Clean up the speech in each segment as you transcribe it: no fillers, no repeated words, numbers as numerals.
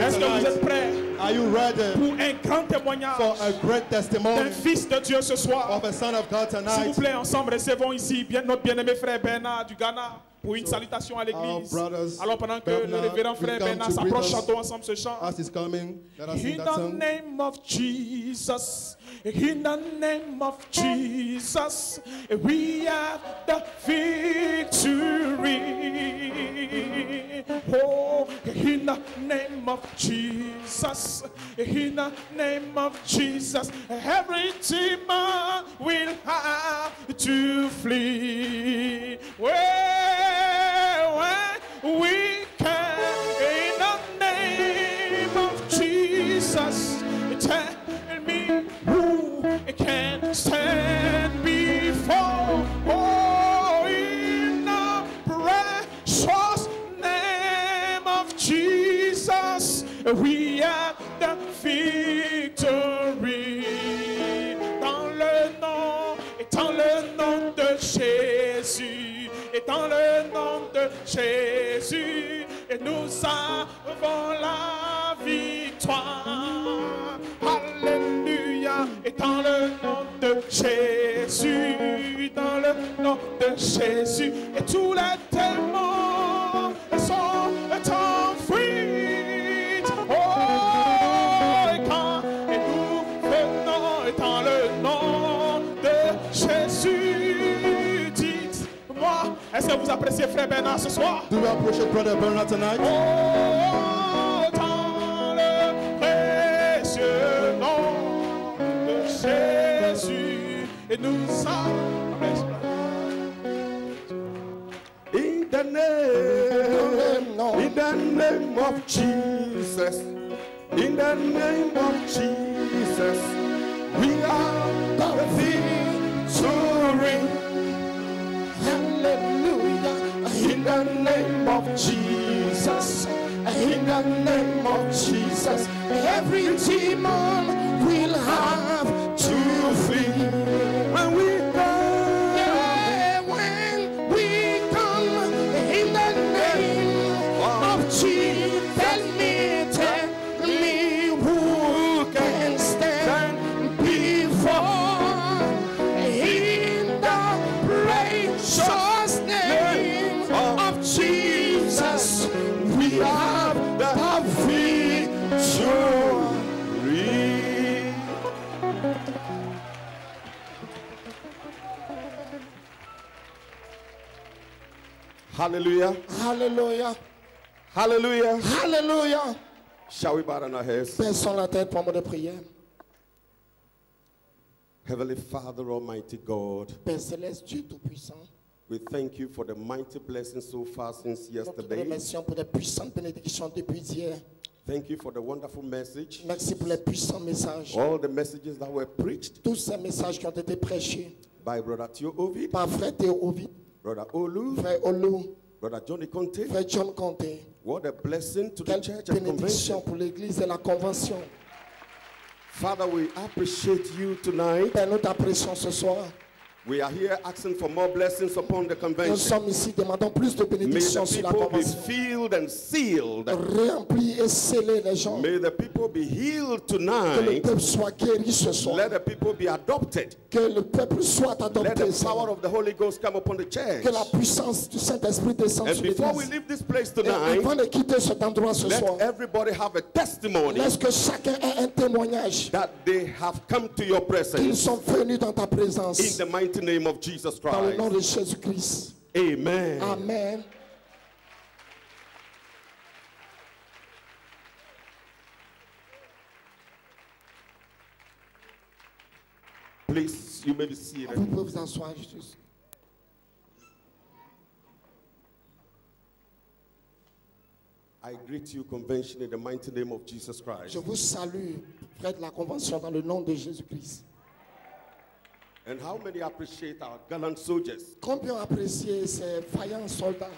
Est-ce que vous êtes prêts Are you ready pour un grand témoignage for a great testimony d'un fils de Dieu ce soir? of a son of God S'il vous tonight? plaît, ensemble, recevons ici notre bien-aimé frère Bernard du Ghana pour une salutation à l'église. Alors pendant que le révérend frère Bernard s'approche, chantons ensemble ce chant. As he's coming, let us sing In that the song. name of Jesus, in the name of Jesus, we have the victory. Oh, in the name of Jesus, in the name of Jesus, every demon will have to flee. When we can, in the name of Jesus, tell me who can stand before. Oh, in the precious name of Jesus, we have the victory. Dans le nom de Jésus, et dans le nom de Jésus, et nous avons la victoire. Alléluia. Et dans le nom de Jésus, dans le nom de Jésus, et tous les démons sont enfuis. Oh, et quand et nous venons, et dans le nom de Jésus, dites-moi, est-ce que vous appréciez frère Bernard ce soir? Do you appreciate Brother Bernard tonight? Oh, dans le précieux nom de Jésus, et nous sommes. In the name of Jesus, in the name of Jesus, we are the victory. Hallelujah. In the name of Jesus, in the name of Jesus, every demon will have to flee. When we come, in the name of Jesus, tell me who can stand before. In the precious name of Jesus, we have the victory. Hallelujah. Hallelujah. Hallelujah. Hallelujah. Shall we bow down our heads? Baissons la tête pour un mot de prière. Heavenly Father, Almighty God, Père céleste, Dieu tout-puissant, we thank you for the mighty blessings so far since nous te yesterday. remercions pour les puissantes bénédictions depuis hier. Thank you for the wonderful message. Merci pour les puissants messages. All the messages that were preached Tous ces messages qui ont été prêchés by Brother Theo Ovid, par Frère Théo Ovid, Brother Olu, Frère Olu, Brother Johnny Conte. Frère John Conte. What a blessing to the Quelle church and bénédiction convention. pour l'Église et la Convention. Father, we appreciate you tonight. Père, nous t'apprécions ce soir. We are here asking for more blessings upon the Nous convention. sommes ici, demandons plus de May bénédictions the sur la people be Convention. filled and sealed. Remplis et scellez les gens. May the people be healed Que le tonight. peuple soit guéri ce soir. Let the people be adopted. Que le peuple soit Let adopté. the Seigneur. power of the Holy Ghost come upon the church. Que la puissance du Saint-Esprit descende And sur before we l'Église. leave this place Et tonight, avant de quitter cet endroit ce let soir, everybody have a testimony laisse que chacun ait un témoignage that they have come to your qu'ils presence sont venus dans ta in présence. the mighty name of Jesus Dans le nom Christ. de Jésus-Christ. Amen. Amen. Please, you may be seated. Vous pouvez vous asseoir juste. I greet you, convention, in the mighty name of Jesus Christ. Je vous salue, frère de la Convention, dans le nom de Jésus-Christ. And how many appreciate our gallant soldiers? Combien ont apprécié ces vaillants soldats?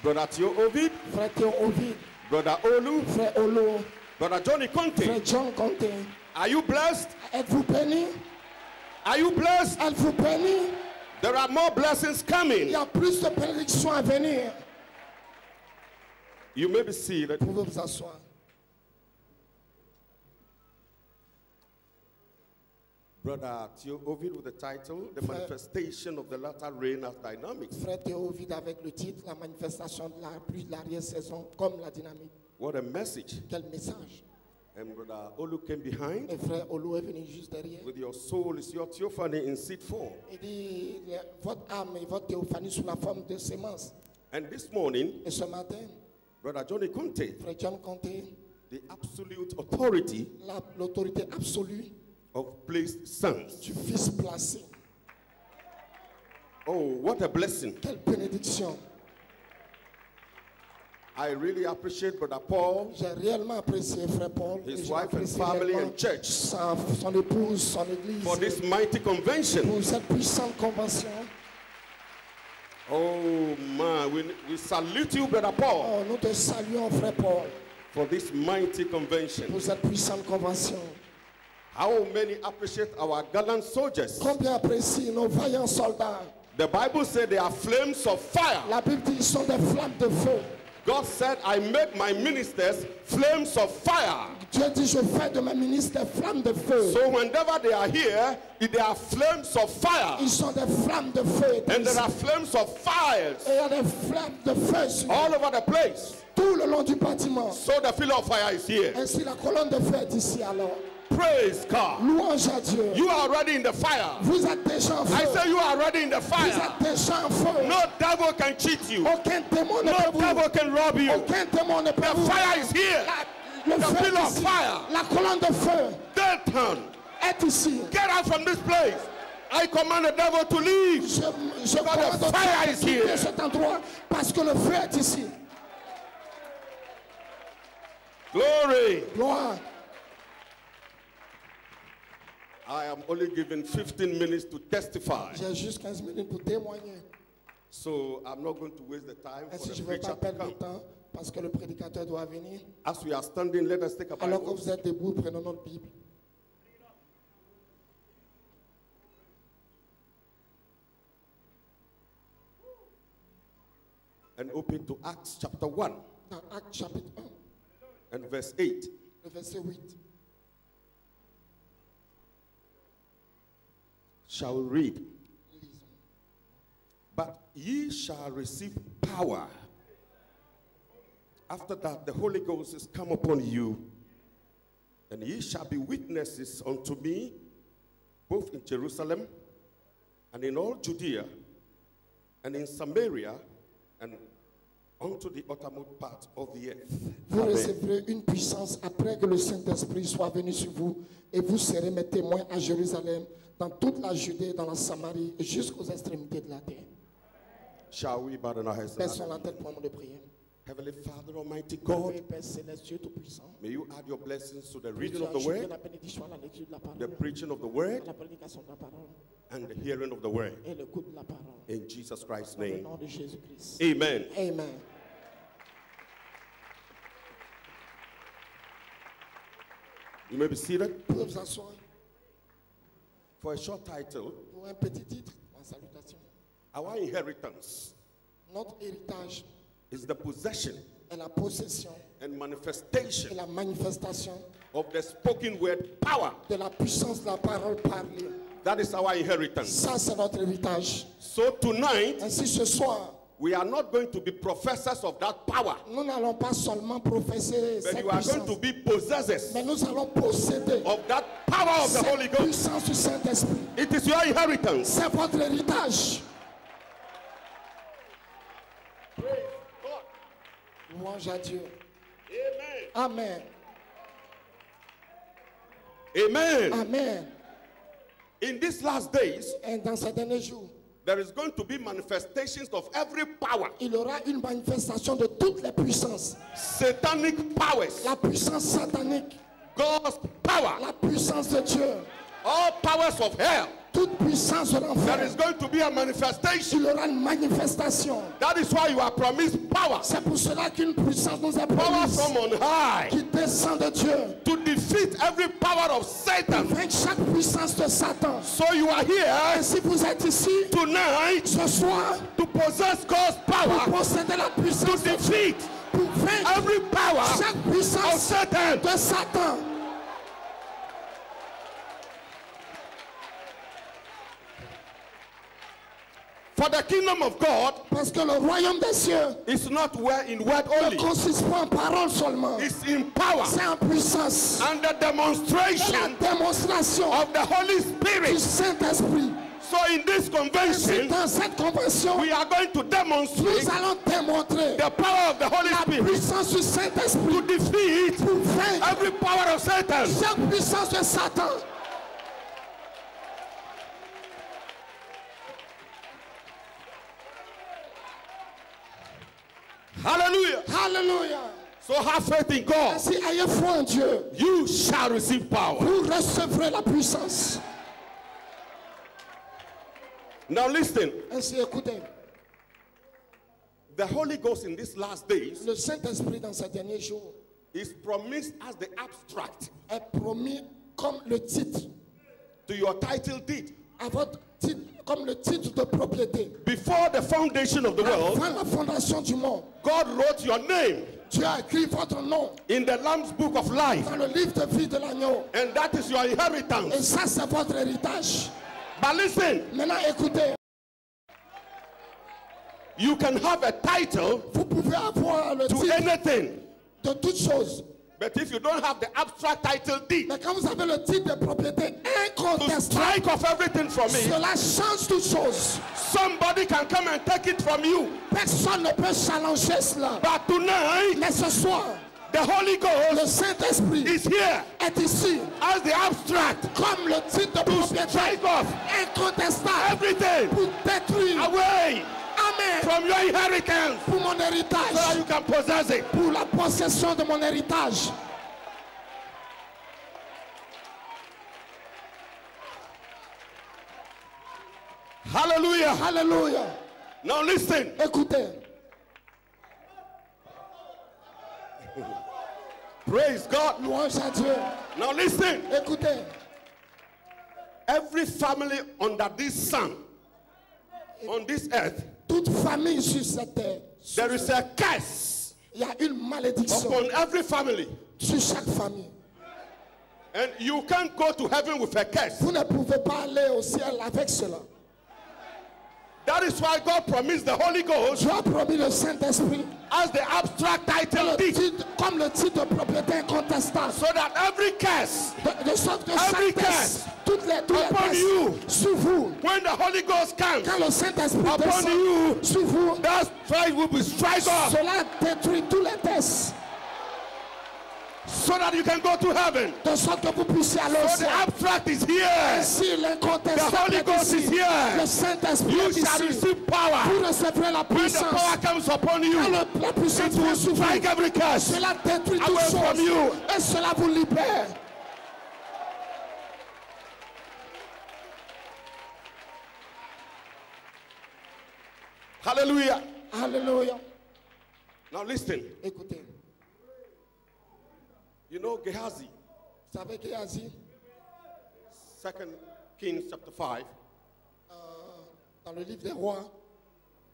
Brother Theo Ovid, Frère Théo Ovid, Brother Olu, Frère Olo, Brother Johnny Conte. Frère John Conte. Are you blessed? Êtes-vous bénis? Are you blessed? Êtes-vous bénis? There are more blessings Il coming. y a plus de bénédictions à venir. You may be seated. Vous pouvez vous asseoir. Brother Theo Ovid with the title, The Manifestation of the Latter Rain as Dynamics. Frère Théo Ovid avec le titre La manifestation de la pluie de l'arrière-saison comme la dynamique. What a message. Quel message. And Brother Olu came behind. Et frère Olo est venu juste derrière. With your soul is your theophany in seed form. Il dit votre âme et votre théophanie sous la forme de sémence. And this morning, Et ce matin, Brother Johnny Conte, frère John Conté, the absolute authority l'autorité absolue of placed sons. du Fils placé. Oh, what a blessing. Quelle bénédiction. I really appreciate Brother Paul, J'ai réellement apprécié frère Paul, his et j'ai wife and apprécié family réellement and church son épouse, son église, for this mighty convention. pour cette puissante convention. Oh man, we salute you, Brother Paul, Oh, nous te saluons frère Paul for this mighty convention. pour cette puissante convention. How many appreciate our gallant soldiers? Combien apprécient nos vaillants soldats? The Bible said they are flames of fire. La Bible dit qu'ils sont des flammes de feu. God said, I make my ministers flames of fire. Dieu dit, je fais de mes ministres des flammes de feu. So whenever they are here, they are flames of fire. Ils sont des flammes de feu. And there are flames of fires Et il y a des flammes de feu sur all over the place. tout le long du bâtiment. So the pillar of fire is here. Ainsi, la colonne de feu est ici alors. Praise God. Louange à Dieu. You are already in the fire. Vous êtes déjà en I feu. say you are already in the Vous fire. êtes déjà en feu. No devil can cheat you. Aucun démon ne No peut vous. devil can rob you. Aucun démon ne peut The vous. fire is here. Le The feu pillar est of ici. fire. La colonne de feu Satan, est ici. get out from this place. I command the devil to leave. Je Because commande the au fire diable is de quitter here. cet endroit parce que le feu est ici. Glory. Gloire. I am only given 15 minutes to testify. J'ai juste 15 minutes pour témoigner. So I'm not going to waste the time for Ainsi, the je ne vais preacher pas to perdre le come. temps parce que le prédicateur doit venir. As we are standing, let us take a Alors que Bible vous êtes debout, prenons notre Bible. and open to Acts chapter 1 Dans Actes chapitre 1, and verse 8. le verset 8. Shall we read? But ye shall receive power. After that, the Holy Ghost is come upon you, and ye shall be witnesses unto me, both in Jerusalem and in all Judea and in Samaria and unto the uttermost part of the earth. Vous Amen. recevrez une puissance après que le Saint-Esprit soit venu sur vous, et vous serez mes témoins à Jérusalem, dans toute la Judée, dans la Samarie, et jusqu'aux extrémités de la terre. Shall we bow down our heads? Baissons la tête pour un moment de prière. Heavenly Father, Almighty God, Père Céleste, Dieu Tout-Puissant, may you add your blessings to the tu reading of the ajoutes word, la bénédiction à la lecture de la the parole, preaching of the à word, la prédication de la parole, and the hearing of the word. et l'écoute de la parole. In Jesus Christ's Dans le name. nom de Jésus-Christ. Amen. Amen. You may be seated. Vous pouvez vous asseoir For a short title, pour un petit titre en salutation. our inheritance Notre héritage is the possession est la possession and et manifestation la manifestation of the spoken word power. de la puissance de la parole parlée. That is our inheritance. Ça, c'est notre héritage. So tonight, Ainsi, ce soir, we are not going to be professors of that power, nous n'allons pas seulement professer but cette you are going puissance, to be possessors mais nous allons posséder of that power of the Holy cette Ghost. puissance du Saint-Esprit. It is your inheritance. C'est votre héritage. Louange à Dieu. Amen. Amen. Amen. In these last days, Et dans ces derniers jours, there is going to be manifestations of every power, il y aura une manifestation de toutes les puissances. satanic powers, La puissance satanique, God's power, la puissance de Dieu, all powers of hell. toute puissance de There l'enfer. is going to be a manifestation. Il y aura une manifestation. That is why you are promised power. C'est pour cela qu'une puissance nous est Power promise from on high qui descend de Dieu. to defeat every power of Satan. Vaincre chaque puissance de Satan. So you are here Et si vous êtes ici tonight ce soir to possess God's pour power posséder la to puissance de Dieu, defeat pour vaincre every power chaque of puissance Satan. de Satan. For the kingdom of God Parce que le royaume des cieux is not in word ne only. consiste pas en parole seulement. It's in power C'est en puissance. and the La demonstration démonstration of the Holy du Spirit. Saint-Esprit. So in this C'est convention, dans cette convention, we are going to demonstrate nous allons démontrer the power of the Holy la Spirit puissance du to Saint-Esprit defeat pour vaincre every power of Satan. chaque puissance de Satan. Hallelujah. Alléluia. So have faith in God. Ainsi, ayez foi en Dieu. You shall receive power. Vous recevrez la puissance. Now listen, Ainsi, écoutez, the Holy Ghost in these last days le Saint-Esprit dans ces derniers jours is promised as the abstract est promis comme le titre, to your title deed. à votre titre, comme le titre de propriété. Before the foundation of the world, Avant la fondation du monde, God wrote your name Dieu a écrit votre nom in the Lamb's book of life, dans le livre de vie de l'agneau. and that is your Et inheritance. ça, c'est votre héritage. But listen, Maintenant, écoutez, you can have a title vous pouvez avoir le to titre anything, de toutes choses. but if you don't have the abstract title deed Mais quand vous avez le titre de propriété to incontestable, strike off everything from me, cela change toutes choses. somebody can come and take it from you. Personne ne peut challenger cela. But tonight, Mais ce soir, the Holy le Ghost Saint-Esprit is here est ici as the abstract comme le titre de to propriété strike off incontestable everything pour détruire, away amen, from your inheritance pour mon so that héritage, you can possess it. pour la possession de mon héritage. Hallelujah. Alléluia. Now listen. Écoutez, Praise God. louange à Dieu. Now listen. Écoutez, Every family under this sun, on this earth, toute famille sur cette terre, there is a curse il y a une malédiction upon every family. sur chaque famille. And you can't go to heaven with a curse. Vous ne pouvez pas aller au ciel avec cela. That is why God promised the Holy Ghost Dieu a promis le Saint-Esprit as the abstract title le deed, titre, comme le titre de propriété incontestable. so that every curse, De sorte que Every chaque test, tous les upon tests you, sur vous, when the Holy Ghost comes quand le Saint-Esprit upon descend you, sur vous, that strife will be strike off cela détruit tous les tests, so that you can go to heaven. de sorte que vous puissiez aller au So the ciel. abstract is here. Si The l'incontestable Holy est Ghost is ici, here. le Saint-Esprit You est shall ici, receive power. vous recevrez la When the puissance. power comes upon you, Quand la puissance it vient will sur vous, strike every curse. cela détruit toutes Away from choses you. et cela vous libère. Hallelujah. Alléluia. Now listen. Écoutez, You know Gehazi, vous savez Géasi, 2 Kings chapter 5, dans le livre des rois,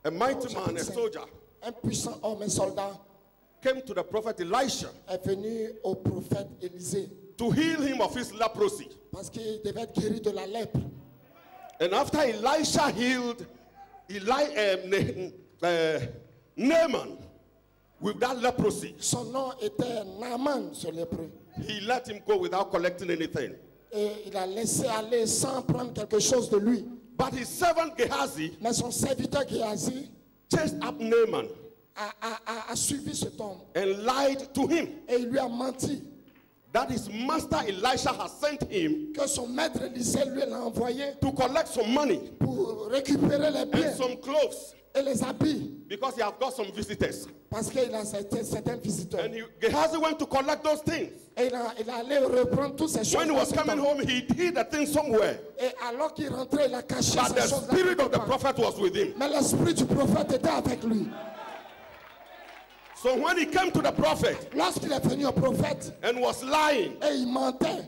a mighty man, a soldier, un puissant homme, un soldat, came to the prophet Elisha est venu au prophète Élisée to heal him of his leprosy. parce qu'il devait être guéri de la lèpre. And after Elisha healed Naaman with that leprosy, Son nom était Naaman, ce lépreux. he let him go without collecting anything. Et il a laissé aller sans prendre quelque chose de lui. But his servant Gehazi Mais son serviteur Géasi chased up Naaman a suivi cet homme and lied to him et il lui a menti that his master Elisha has sent him que son maître Élisée lui l'a envoyé to collect some money pour récupérer les biens and some clothes et les habits because he has got some visitors. parce qu'il a certains visiteurs. And Gehazi went to collect those things. Et il a allé reprendre toutes ces choses. When he was dans son coming temps. home, he hid the thing somewhere. Et alors qu'il rentrait, il a caché But the ces choses. spirit of the prophet was with him. Mais l'esprit du prophète était avec lui. So when he came to the prophet Lorsqu'il est venu au prophète and was lying, et il mentait,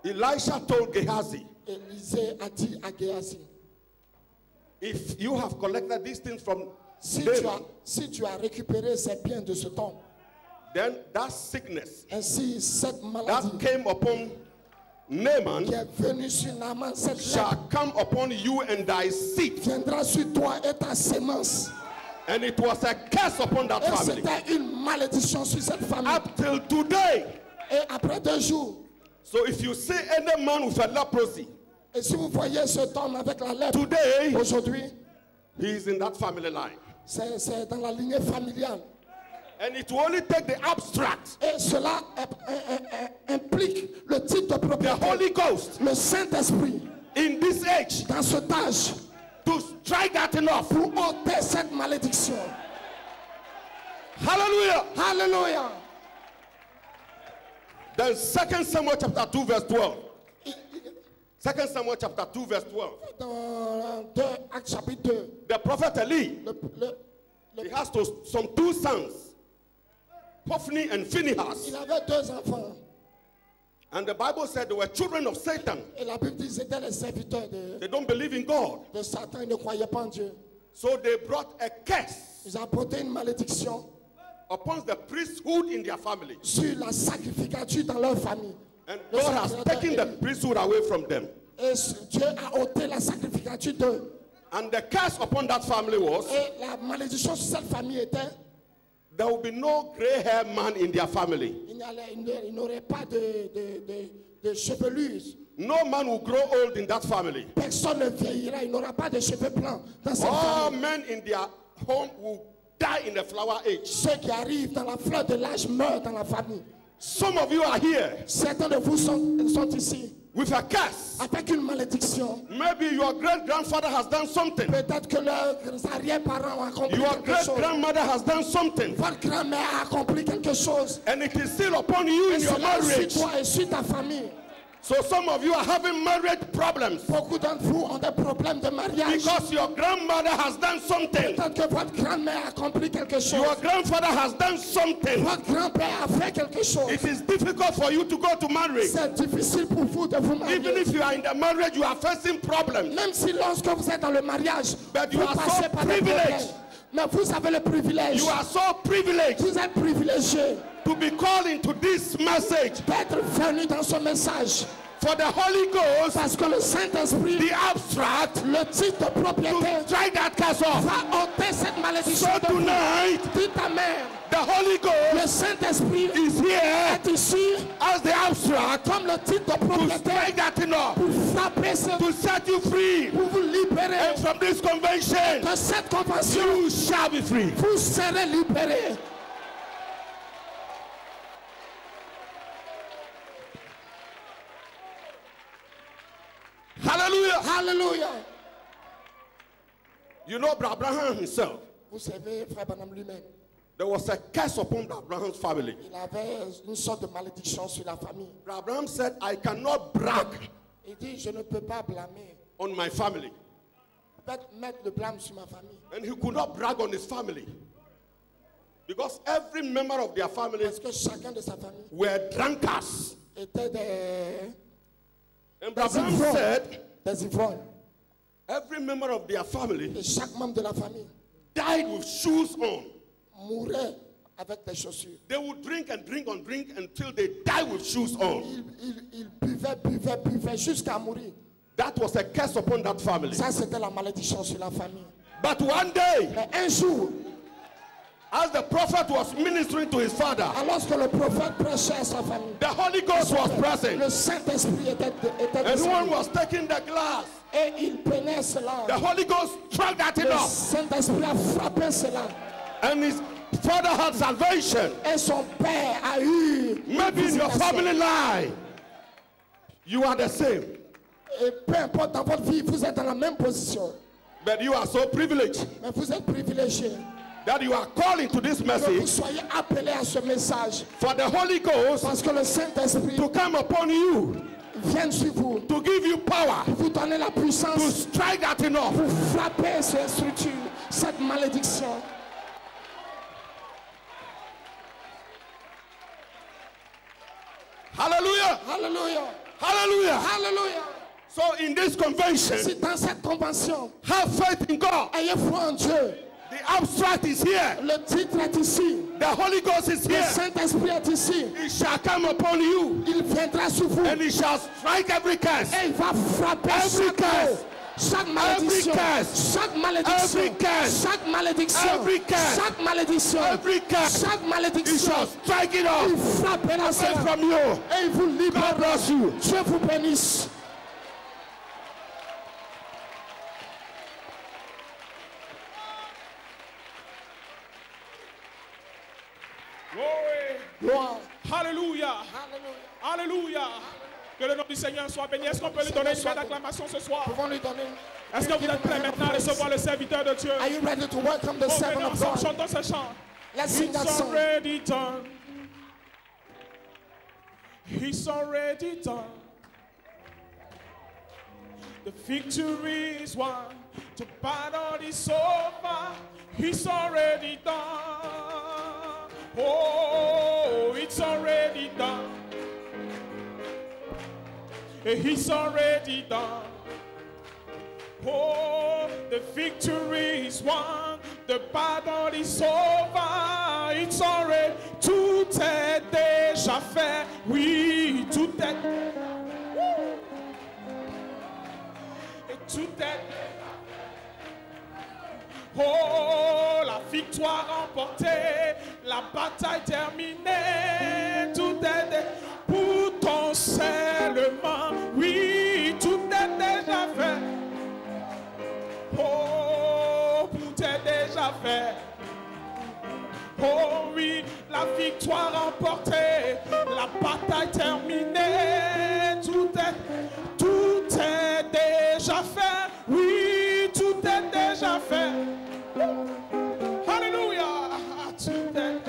Elisha told Gehazi, Élisée a dit à Géasi, if you have collected these things from si Naaman, tu as récupéré ces biens de ce temps, then that sickness ainsi cette that maladie came upon Naaman qui est venu sur Naaman, cette lèpre shall come upon you and thy seed. viendra sur toi et ta sémence. And it was a curse upon that Et family. c'était une malédiction sur cette famille. Up till today. Et après 2 jours, So if you see any man with a leprosy, et si vous voyez cet homme avec la lèpre, today aujourd'hui, he is in that family line. c'est dans la lignée familiale. And it will only take the abstract, Et cela implique le titre de the propriété, Holy Ghost, le Saint-Esprit, in this age dans cet âge, to strike that thing off. pour ôter cette malédiction. Hallelujah. Alléluia. Then 2 Samuel chapter 2 verse 12. 2 Samuel chapter 2 verse 12. Dans 2 Actes chapitre 2, The prophet Eli, le he has some 2 sons, Hophni and Phinehas. il avait 2 enfants. And the Bible said they were children of Satan. Et la Bible dit que c'était les serviteurs They don't believe in God. de Satan, ils ne croyaient pas en Dieu. So they brought a curse Ils ont apporté une malédiction upon the priesthood in their family. sur la sacrificature dans leur famille. And Le God has sacerdoce taken the priesthood away from them. Et Dieu a ôté la sacrificature d'eux. And the curse upon that family was, Et la malédiction sur cette famille était, there will be no gray-haired man in their family. il n'aurait pas de chevelure. No man will grow old in that family. Personne ne vieillira, il n'aura pas de cheveux blancs dans cette All famille. men in their home will die in the flower age. Ceux qui arrivent dans la fleur de l'âge meurent dans la famille. Some of you are here Certains de vous sont ici with a curse. avec une malédiction. Maybe your great-grandfather has done something. Peut-être que leurs arrière-parents ont accompli Your quelque chose. great-grandmother has done something. Votre grand-mère a accompli quelque chose. And it is still upon you Et in your cela sur marriage. toi et sur ta famille. So some of you are having marriage problems Beaucoup d'entre vous ont des problèmes de mariage. because your grandmother has done something. Peut-être que votre grand-mère a accompli quelque chose. Your grandfather has done something. Votre grand-père a fait quelque chose. It is difficult for you to go to marriage. C'est difficile pour vous de vous marier. Even if you are in the marriage, you are facing problems. Même si lorsque vous êtes dans le mariage, But you vous are so passez par des privileged. problèmes. Mais vous avez le privilège. You are so privileged Vous êtes privilégié to be called into this message d'être venu dans ce message. for the Holy Ghost, Parce que le Saint-Esprit, the abstract, le titre de propriété, to strike that curse off. va ôter cette malédiction So de vous. tonight, Dis ta mère, the Holy Ghost le Saint-Esprit is here est ici as the abstract comme le titre de to propriété strike that thing off, pour frapper, to set you free. pour vous libérer And from this convention, de cette convention. you shall be free. Vous serez libérés. Hallelujah. Alléluia. You know, Abraham himself, Vous savez, frère Branham lui-même, there was a curse upon Abraham's family. il avait une sorte de malédiction sur la famille. Abraham said, I cannot brag Il dit, je ne peux pas blâmer, on my family. mettre le blâme sur ma famille. And he could not brag on his family. Because every member of their family Parce que chacun de sa famille were drunkards. était And Abraham said, des ivrognes. every member of their family Et chaque membre de la famille died with shoes on. mourait avec des chaussures. They would drink and drink and drink until they died with shoes on. Il buvait jusqu'à mourir. That was a curse upon that family. Ça, c'était la malédiction sur la famille. But one day, Mais un jour, as the prophet was ministering to his father, alors que le prophète prêchait à sa famille, the Holy Ghost was present. le Saint-Esprit était And one descendu. was taking the glass. Et il prenait cela. The Holy Ghost struck that thing Le off. Saint-Esprit a frappé cela. And his father had salvation. Et son père a eu une Maybe in your visitation. family line, you are the same. Et peu importe dans votre vie, vous êtes dans la même position. But you are so privileged Mais vous êtes privilégié. that you are calling to this Que vous message soyez appelés à ce message. for the Holy Ghost Parce que le Saint-Esprit to come upon you, vient sur vous. to give you power, Vous donner la to puissance strike that thing off. pour frapper cette structure, cette malédiction. Hallelujah. Alléluia. Hallelujah. Alléluia. So in this convention, Si dans cette convention, have faith in God. ayez foi en Dieu. The abstract is here. Le titre est ici. The Holy Ghost is Le here. Saint-Esprit est ici. He shall come upon you Il viendra sur vous. and he shall strike every curse. Et il va frapper Every chaque curse. mot, chaque malédiction, curse. chaque malédiction, Every curse. chaque malédiction, Every curse. chaque malédiction, Every curse. chaque He malédiction. shall strike it Il off frappera away cela from you. et il vous God libère. bless you. Dieu vous bénisse. Glory. Gloire. Alléluia. Alléluia. Que le nom du Seigneur soit béni. Est-ce qu'on peut lui donner une belle acclamation ce soir? Pouvons lui donner. Est-ce que vous êtes prêts maintenant à recevoir le serviteur de Dieu? Are you ready to welcome the Oh, servant venez of ensemble, God? chantons ce chant. Let's sing that It's song. already done. It's already done. The victory is won. The battle is over. It's already done. Oh, it's already done. It's already done. Oh, the victory is won. The battle is over. It's already. Tout est déjà fait. Oui, tout est. Et tout est. Oh, la victoire remportée. La bataille terminée. Tout est pour ton seulement. Oui, tout est déjà fait. Oh, tout est déjà fait. Oh oui, la victoire remportée, la bataille terminée, tout est déjà fait. Oui, tout est déjà fait. Alléluia, tout est.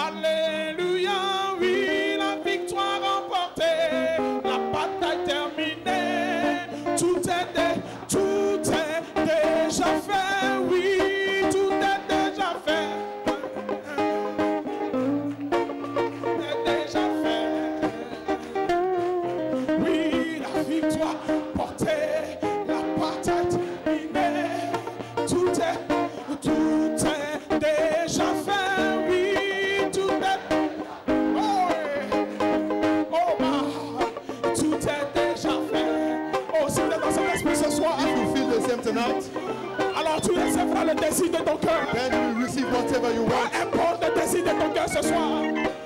Alléluia, oui, la victoire remportée, la bataille terminée, tout est déjà fait. Oui, tout est déjà fait. Déjà fait. Oui, la victoire portée, la bataille terminée, tout est déjà fait. Oui, tout est. Oh, oh, bah, tout est déjà fait. Oh, si vous êtes dans cet esprit ce soir, If you feel the same tonight, alors tu recevras le désir de ton cœur. then you will receive whatever you Peu want. importe le désir de ton cœur ce soir.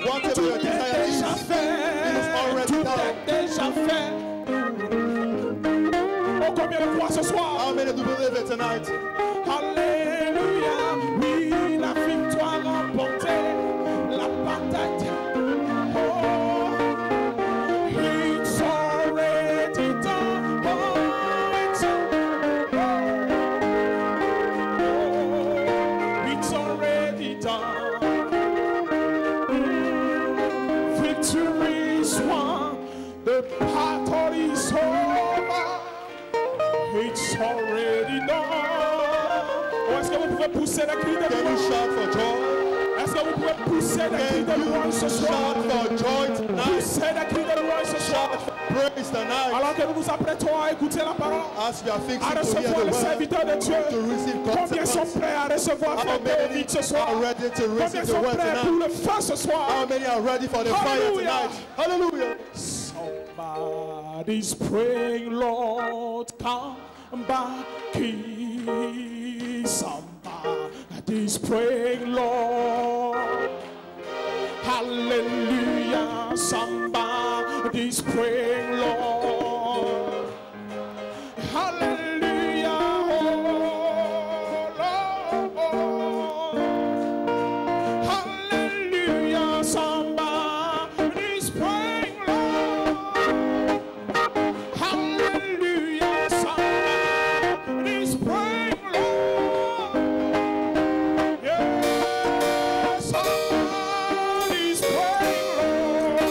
Whatever Tout your est desire is, déjà fait. Tout est déjà fait. Oh, combien de fois ce soir? how many do believe it tonight? Alléluia. Oui, la victoire remportée. La bataille. Oh, it's already done. It's already done. Victory is won. The battle is over. It's already done. Oh, est-ce que vous pouvez pousser le cri de Can you louange? shout for joy? Est-ce que vous pouvez pousser le cri de Can louange ce you soir? shout for joy tonight? Poussez le cri de louange ce soir. Praise tonight. Alors que nous nous apprêtons à écouter la parole, As you are à fixing to hear recevoir the le word, serviteur de Dieu, to receive combien sont consequence. prêts à recevoir How Frère many David ce soir? are ready to Combien receive the sont word prêts pour tonight? le feu ce soir? How many are ready for the fire Hallelujah. tonight? Hallelujah. Somebody's praying, Lord, come back here. Somebody's praying, Lord. Hallelujah. Somebody's praying, Lord. Hallelujah. Oh, Lord. Hallelujah. Somebody's praying, Lord. Hallelujah. Somebody's praying, Lord. Yes, somebody's praying, Lord.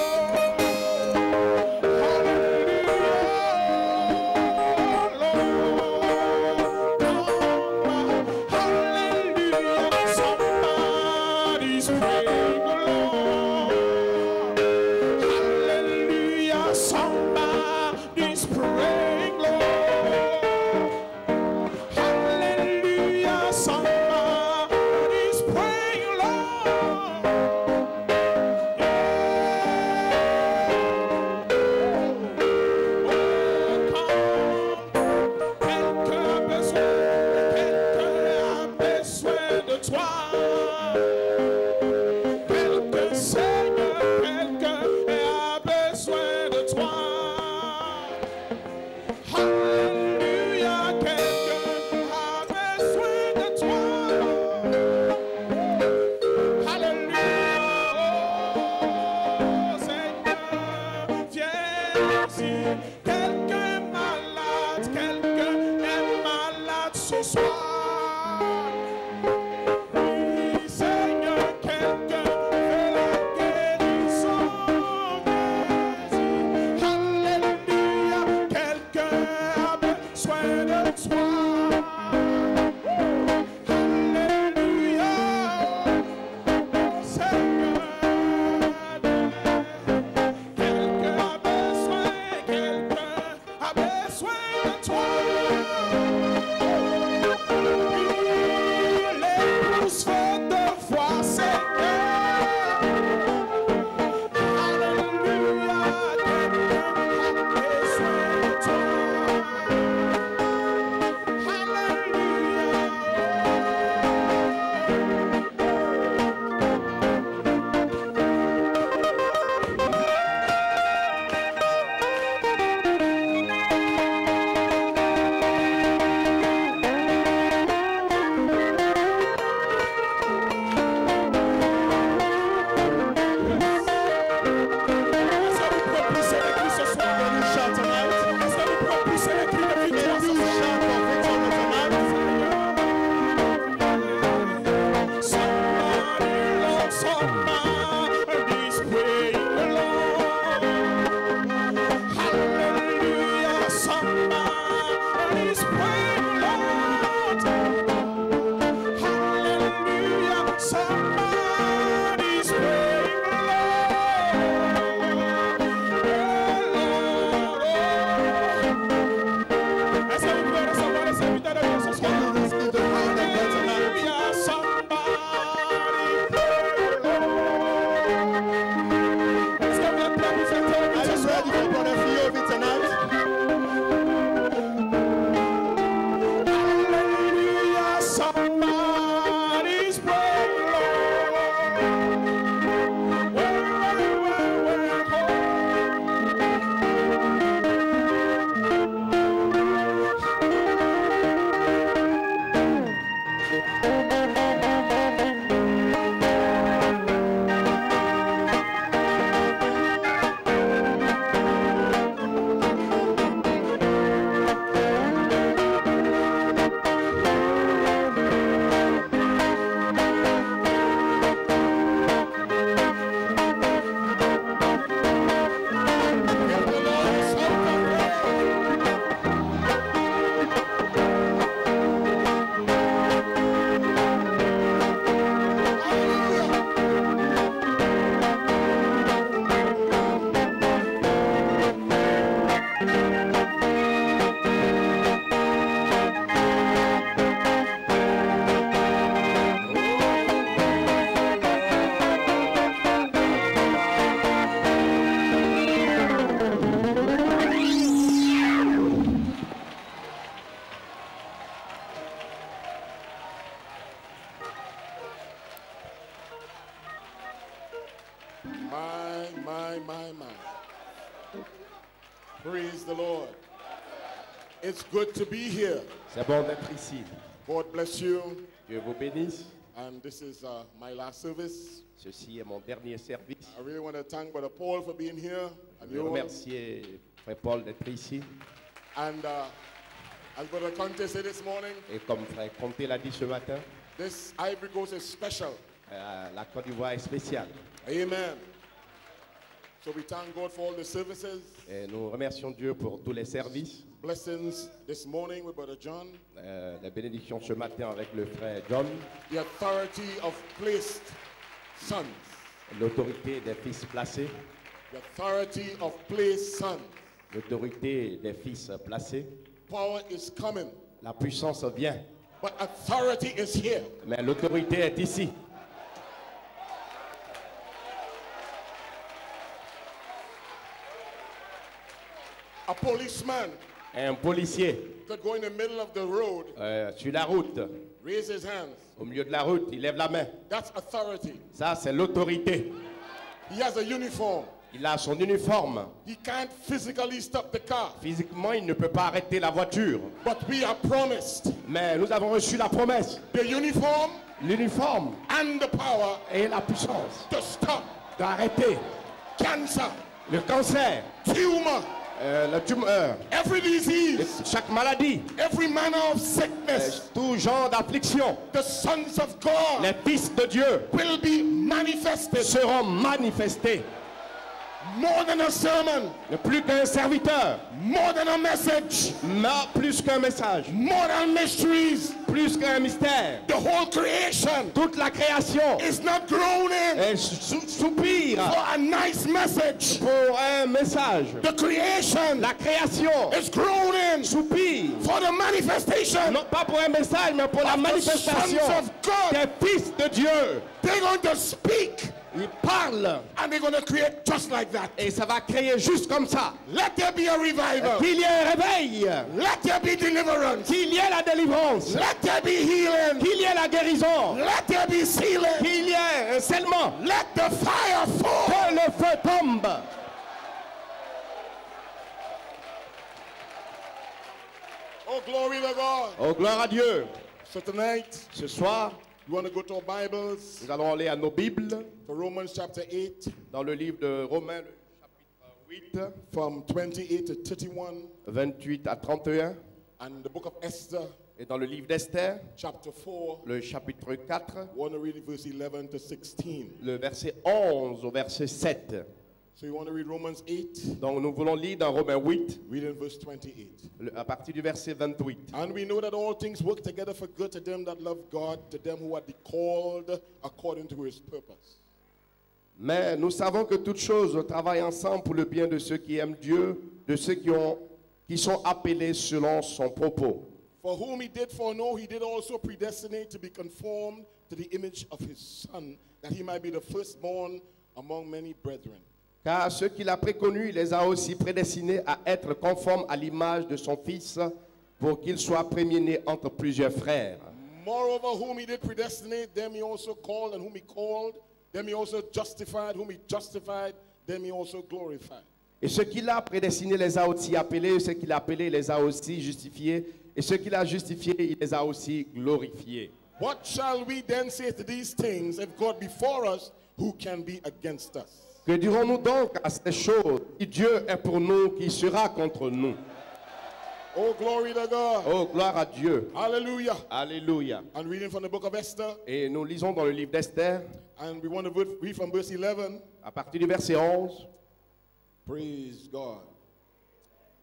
Hallelujah. Jésus. Quelqu'un est malade, quelqu'un est malade ce soir. Oui, Seigneur, quelqu'un fait la guérison. Jésus. Alléluia, quelqu'un a besoin de toi. Alléluia, oh, Seigneur. Quelqu'un a besoin de toi. Les pouces veulent te voir, Seigneur. Alléluia, quelqu'un a besoin de toi. Est-ce que vous pouvez pousser les cris ce soir? Can you shout tonight? Est-ce que vous pouvez pousser les cris de victoire Can ce you soir? shout for victory tonight? Somebody's praying alone. Hallelujah, somebody's praying alone. Hallelujah, somebody's praying alone. Est-ce que vous pouvez recevoir les serviteurs de Dieu ce soir? Can you receive the hand of God tonight? Hallelujah, somebody pray alone. Est-ce que vous êtes prêts pour faire Are ce you soir? ready for Brother Fiovi tonight? Hallelujah, somebody's praying alone. My. Praise the Lord. It's good to be here. C'est bon d'être ici. God bless you. Dieu vous bénisse. And this is my last service. Ceci est mon dernier service. I really want to thank Brother Paul for being here. And Je veux remercier Frère Paul d'être ici. And as Brother Conte said this morning, Et comme Frère Comté l'a dit ce matin, this Ivory Coast is special. la Côte d'Ivoire est spéciale. Amen. So we thank God for all the services. Et nous remercions Dieu pour tous les services. Blessings this morning with Brother John. La bénédiction ce matin avec le Frère John. The authority of placed sons. L'autorité des fils placés. The authority of placed sons. L'autorité des fils placés. Power is coming, La puissance vient, but authority is here. mais l'autorité est ici. A policeman Un policier could go in the middle of the road, sur la route, raise his hands. au milieu de la route, il lève la main. That's authority. Ça, c'est l'autorité. He has a uniform. Il a son uniforme. He can't physically stop the car, Physiquement, il ne peut pas arrêter la voiture. but we are promised Mais nous avons reçu la promesse, the uniform l'uniforme and the power et la puissance to stop d'arrêter cancer, le cancer, tumor, La tumeur, every disease, chaque maladie, every manner of sickness, tout genre d'affliction, the sons of God les fils de Dieu will be manifested. seront manifestés. More than a sermon, Ne plus qu'un serviteur, more than a message, mais plus qu'un message, more than mysteries. plus qu'un mystère. The whole creation Toute la création is not groaning elle soupire for a nice message. pour un message. The creation La création is groaning soupire, for the manifestation. non pas pour un message, mais pour la Of the manifestation sons of God. des fils de Dieu. They're going to speak Ils parlent and they're going to create just like that. et ça va créer juste comme ça. Let there be a revival. Qu'il y ait un réveil, Let there be deliverance. qu'il y ait la délivrance, Let there be healing. qu'il y ait la guérison, Let there be sealing. qu'il y ait un scellement, Let the fire fall. que le feu tombe. Oh, glory to God. Oh, gloire à Dieu. So tonight, Ce soir, you want to go to our Bibles, nous allons aller à nos Bibles to Romans chapter 8, dans le livre de Romains, le chapitre 8, from 28 to 31, 28 à 31, and the book of Esther, et dans le livre d'Esther, chapter 4. le chapitre 4, I want to read verse 11 to 16. le verset 11 au verset 7. So you want to read Romans 8, Donc nous voulons lire dans Romains 8, reading verse 28. à partir du verset 28. And we know that all things work together for good to them that love God, to them who are called according to his purpose. Mais nous savons que toutes choses travaillent ensemble pour le bien de ceux qui aiment Dieu, de ceux qui sont appelés selon son propos. For whom he did foreknow, he did also predestinate to be conformed to the image of his Son, that he might be the firstborn among many brethren. Car ceux qu'il a préconnus, il les a aussi prédestinés à être conformes à l'image de son Fils, pour qu'il soit premier-né entre plusieurs frères. Moreover, whom he did predestinate, them he also called, and whom he called, them he also justified, whom he justified, them he also glorified. Et ceux qu'il a prédestinés les a aussi appelés, ceux qu'il a appelés les a aussi justifiés, et ceux qu'il a justifiés, il les a aussi glorifiés. What shall we then say to these things? If God be for us, who can be against us? Que dirons-nous donc à ces choses? Si Dieu est pour nous, qui sera contre nous? Oh, glory to God. Oh, gloire à Dieu. Hallelujah. Alléluia. I'm reading from the book of Esther, Et nous lisons dans le livre d'Esther, and we want to read from verse 11. à partir du verset 11. Praise God.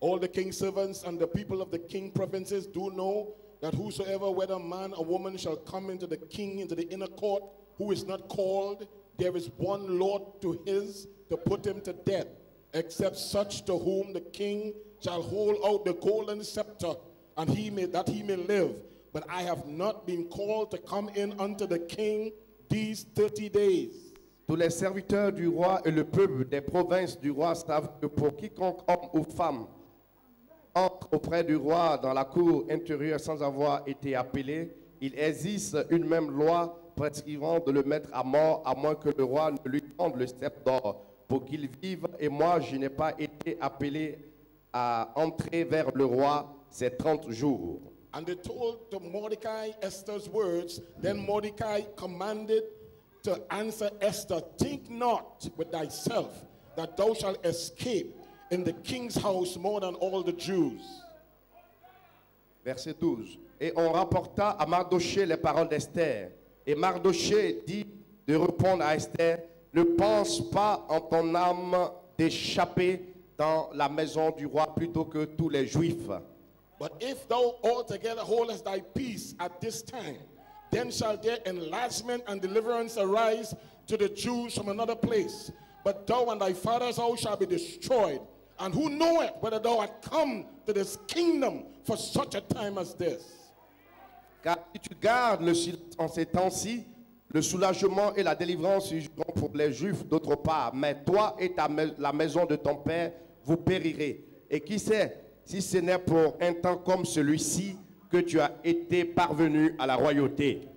All the king's servants and the people of the king provinces do know that whosoever, whether man or woman, shall come into the king, into the inner court, who is not called, there is one Lord to his, to put him to death, except such to whom the king shall hold out the golden scepter, and that he may live. But I have not been called to come in unto the king these 30 days. Tous les serviteurs du roi et le peuple des provinces du roi savent que pour quiconque homme ou femme entre auprès du roi dans la cour intérieure sans avoir été appelé, il existe une même loi prescrivant de le mettre à mort, à moins que le roi ne lui tende le sceptre d'or pour qu'il vive. Et moi, je n'ai pas été appelé à entrer vers le roi ces 30 jours. And they told to Mordecai Esther's words. Then Mordecai commanded to answer Esther, think not with thyself that thou shalt escape in the king's house more than all the Jews. Verset 12. Et on rapporta à Mardochée les paroles d'Esther. Et Mardochée dit de répondre à Esther, ne pense pas en ton âme d'échapper dans la maison du roi plutôt que tous les Juifs. But if thou altogether holdest thy peace at this time, then shall there enlargement and deliverance arise to the Jews from another place. But thou and thy father's house shall be destroyed. And who knoweth whether thou art come to this kingdom for such a time as this? Car si tu gardes le silence en ces temps-ci, le soulagement et la délivrance surgiront pour les Juifs d'autre part. Mais toi et la maison de ton père, vous périrez. Et qui sait, si ce n'est pour un temps comme celui-ci que tu as été parvenu à la royauté.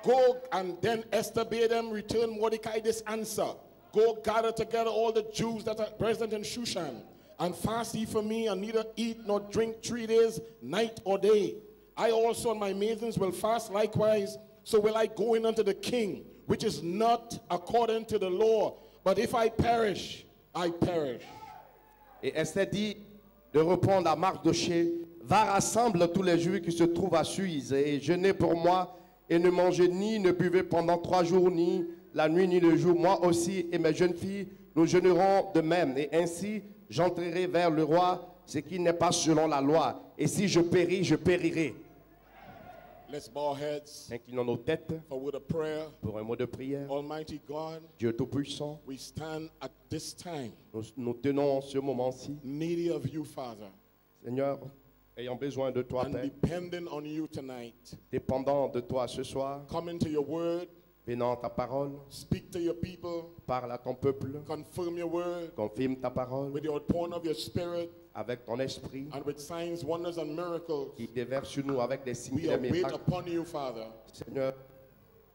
Go, and then Esther bade them return Mordecai this answer. Go, gather together all the Jews that are present in Shushan, and fast ye for me, and neither eat nor drink 3 days, night or day. I also and my maidens will fast likewise, so will I go in unto the king, which is not according to the law. But if I perish, I perish. Et Esther dit de répondre à Mardoché, va rassemble tous les Juifs qui se trouvent à Suse et jeûnez pour moi et ne mangez ni ne buvez pendant 3 jours, ni la nuit ni le jour. Moi aussi et mes jeunes filles, nous jeûnerons de même. Et ainsi, j'entrerai vers le roi, ce qui n'est pas selon la loi. Et si je péris, je périrai. Let's bow our heads Inclinons nos têtes for a word of prayer. pour un mot de prière. Almighty God, Dieu Tout-Puissant, we stand at this time nous tenons ce moment-ci. needy of you, Father, Seigneur, ayant besoin de toi, and Père, depending on you tonight. dépendant de toi ce soir, Come into your word, venant ta parole, speak to your people, parle à ton peuple, confirm your word confirme ta parole with the outpouring of your spirit avec ton esprit and with signs, wonders, and miracles. qui déverse sur nous avec des signes We et des await miracles. upon you, Father. Seigneur,